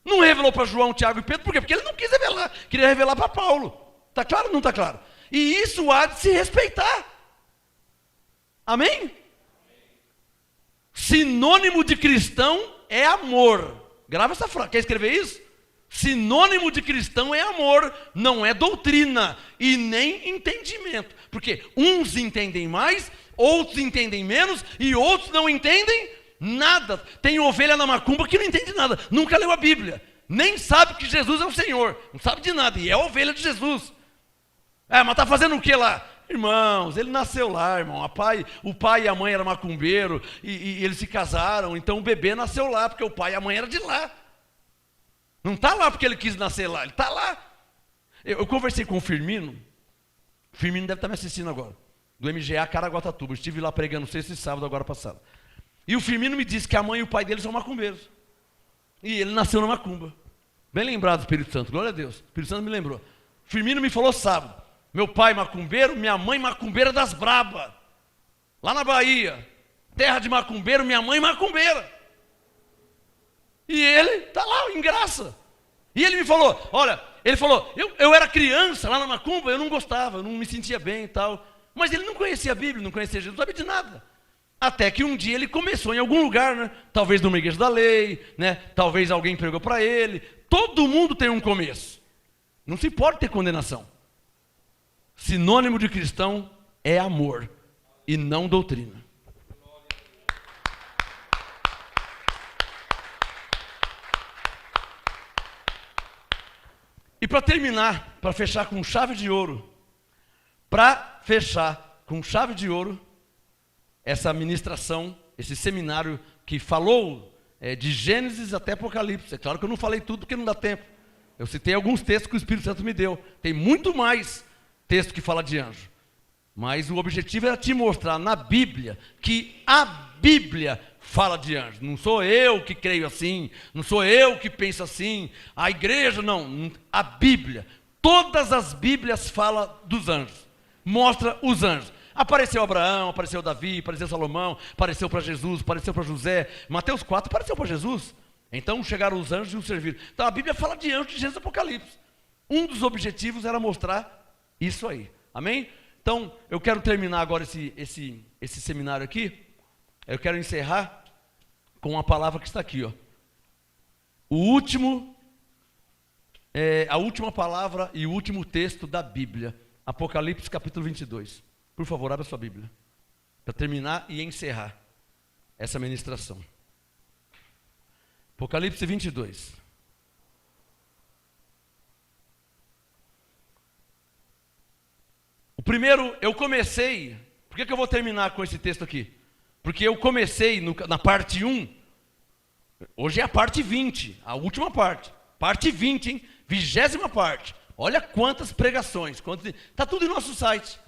Não revelou para João, Tiago e Pedro, por quê? Porque ele não quis revelar, queria revelar para Paulo. Está claro ou não está claro? E isso há de se respeitar. Amém? Sinônimo de cristão é amor. Grava essa frase, quer escrever isso? Sinônimo de cristão é amor, não é doutrina e nem entendimento. Porque uns entendem mais, outros entendem menos e outros não entendem nada. Tem ovelha na macumba que não entende nada, nunca leu a Bíblia, nem sabe que Jesus é o Senhor, não sabe de nada e é a ovelha de Jesus. Mas está fazendo o que lá? Irmãos, ele nasceu lá, irmão. O pai e a mãe eram macumbeiro e eles se casaram, então o bebê nasceu lá, porque o pai e a mãe eram de lá. Não está lá porque ele quis nascer lá, ele está lá. Eu conversei com o Firmino deve estar me assistindo agora, do MGA Caraguatatuba. Estive lá pregando sexta e sábado agora passado. E o Firmino me disse que a mãe e o pai dele são macumbeiros. E ele nasceu na macumba. Bem lembrado do Espírito Santo, glória a Deus. O Espírito Santo me lembrou. O Firmino me falou sábado. Meu pai macumbeiro, minha mãe macumbeira das braba. Lá na Bahia. Terra de macumbeiro, minha mãe macumbeira. E ele está lá, em graça. E ele me falou, olha, ele falou, eu era criança lá na macumba, eu não gostava, eu não me sentia bem e tal. Mas ele não conhecia a Bíblia, não conhecia Jesus, não sabia de nada. Até que um dia ele começou em algum lugar, né? Talvez numa igreja da lei, né? Talvez alguém pregou para ele. Todo mundo tem um começo. Não se pode ter condenação. Sinônimo de cristão é amor e não doutrina. E para terminar, para fechar com chave de ouro, essa ministração, esse seminário que falou de Gênesis até Apocalipse. É claro que eu não falei tudo porque não dá tempo. Eu citei alguns textos que o Espírito Santo me deu. Tem muito mais texto que fala de anjo. Mas o objetivo era te mostrar na Bíblia que a Bíblia fala de anjos. Não sou eu que creio assim, não sou eu que penso assim, a igreja não, a Bíblia. Todas as Bíblias falam dos anjos, mostra os anjos. Apareceu Abraão, apareceu Davi, apareceu Salomão, apareceu para Jesus, apareceu para José. Mateus 4 apareceu para Jesus. Então chegaram os anjos e o serviram. Então a Bíblia fala de anjos de Gênesis e Apocalipse. Um dos objetivos era mostrar isso aí. Amém? Então eu quero terminar agora esse seminário aqui. Eu quero encerrar com uma palavra que está aqui, ó. A última palavra e o último texto da Bíblia. Apocalipse capítulo 22. Por favor, abra sua Bíblia. Para terminar e encerrar essa ministração. Apocalipse 22. O primeiro, eu comecei. Por que eu vou terminar com esse texto aqui? Porque eu comecei na parte 1. Hoje é a parte 20, a última parte. Parte 20, hein? 20ª parte. Olha quantas pregações. Está tudo no nosso site.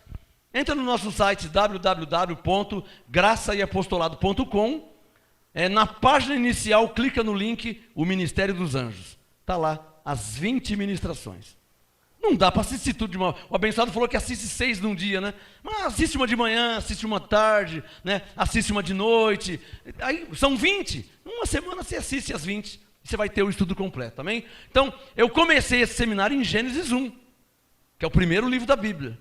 Entra no nosso site www.graçaeapostolado.com. Na página inicial, clica no link, o Ministério dos Anjos. Está lá, as 20 ministrações. Não dá para assistir tudo de uma... O abençoado falou que assiste 6 num dia, né? Mas assiste uma de manhã, assiste uma tarde, né? Assiste uma de noite. Aí são 20. Uma semana você assiste as 20. E você vai ter o estudo completo, amém? Então, eu comecei esse seminário em Gênesis 1, que é o primeiro livro da Bíblia.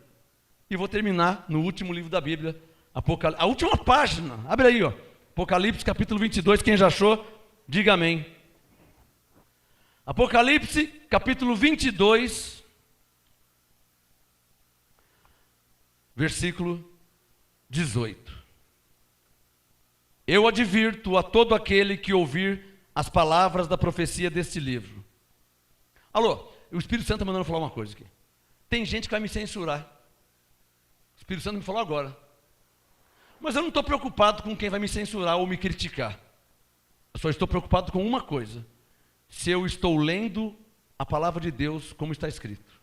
E vou terminar no último livro da Bíblia, a última página. Abre aí, ó. Apocalipse capítulo 22, quem já achou, diga amém. Apocalipse capítulo 22, versículo 18. Eu advirto a todo aquele que ouvir as palavras da profecia deste livro. Alô, o Espírito Santo está mandando falar uma coisa aqui. Tem gente que vai me censurar. O Espírito Santo me falou agora. Mas eu não estou preocupado com quem vai me censurar ou me criticar. Eu só estou preocupado com uma coisa. Se eu estou lendo a palavra de Deus como está escrito.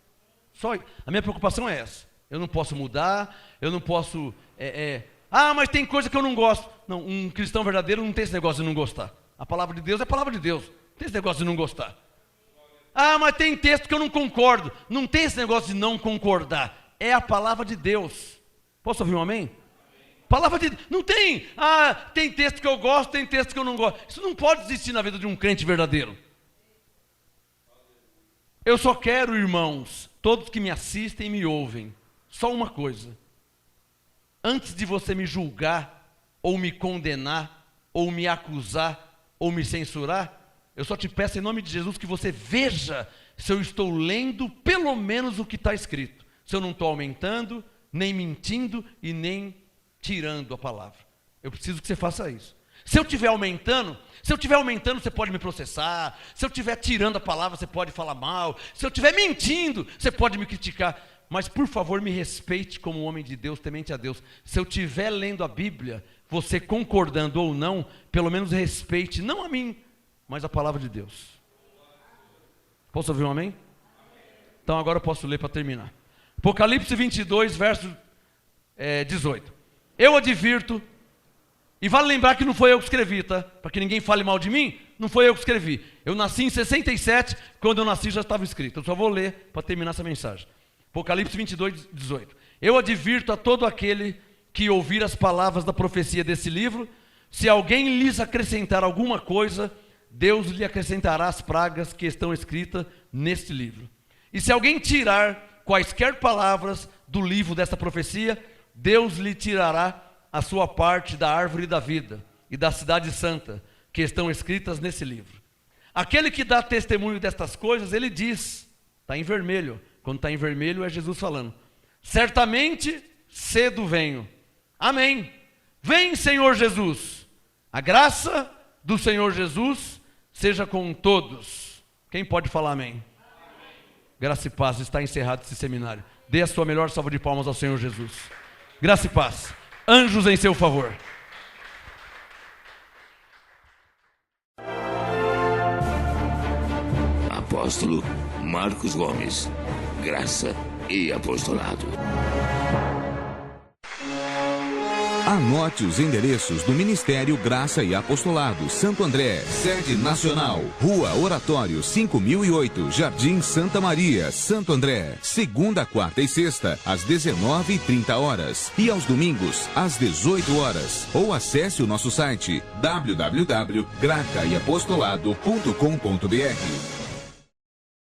Só a minha preocupação é essa. Eu não posso mudar, eu não posso... mas tem coisa que eu não gosto. Não, um cristão verdadeiro não tem esse negócio de não gostar. A palavra de Deus é a palavra de Deus. Não tem esse negócio de não gostar. Mas tem texto que eu não concordo. Não tem esse negócio de não concordar. É a palavra de Deus. Posso ouvir um amém? Palavra de Deus. Não tem. Tem texto que eu gosto, tem texto que eu não gosto. Isso não pode existir na vida de um crente verdadeiro. Eu só quero, irmãos, todos que me assistem e me ouvem, só uma coisa. Antes de você me julgar, ou me condenar, ou me acusar, ou me censurar, Eu só te peço em nome de Jesus que você veja se eu estou lendo pelo menos o que está escrito. Se eu não estou aumentando, nem mentindo e nem tirando a palavra. Eu preciso que você faça isso. Se eu estiver aumentando, você pode me processar. Se eu estiver tirando a palavra, você pode falar mal. Se eu estiver mentindo, você pode me criticar. Mas, por favor, me respeite como homem de Deus, temente a Deus. Se eu estiver lendo a Bíblia, você concordando ou não, pelo menos respeite, não a mim, mas a palavra de Deus. Posso ouvir um amém? Então agora eu posso ler para terminar. Apocalipse 22, verso 18. Eu advirto, e vale lembrar que não foi eu que escrevi, tá? Para que ninguém fale mal de mim, não foi eu que escrevi. Eu nasci em 67, quando eu nasci já estava escrito. Eu só vou ler para terminar essa mensagem. Apocalipse 22, 18. Eu advirto a todo aquele que ouvir as palavras da profecia desse livro, se alguém lhes acrescentar alguma coisa, Deus lhe acrescentará as pragas que estão escritas neste livro. E se alguém tirar quaisquer palavras do livro desta profecia, Deus lhe tirará a sua parte da árvore da vida e da cidade santa, que estão escritas nesse livro. Aquele que dá testemunho destas coisas, ele diz, está em vermelho. Quando está em vermelho é Jesus falando. Certamente cedo venho. Amém. Vem, Senhor Jesus. A graça do Senhor Jesus seja com todos. Quem pode falar amém? Amém. Graça e paz. Está encerrado esse seminário. Dê a sua melhor salva de palmas ao Senhor Jesus. Graça e paz. Anjos em seu favor. Apóstolo Marcos Gomes. Graça e apostolado. Anote os endereços do Ministério Graça e Apostolado, Santo André, sede nacional, Rua Oratório 5008, Jardim Santa Maria, Santo André, segunda, quarta e sexta, às 19h30 e aos domingos, às 18 horas. Ou acesse o nosso site www.gracaiapostolado.com.br.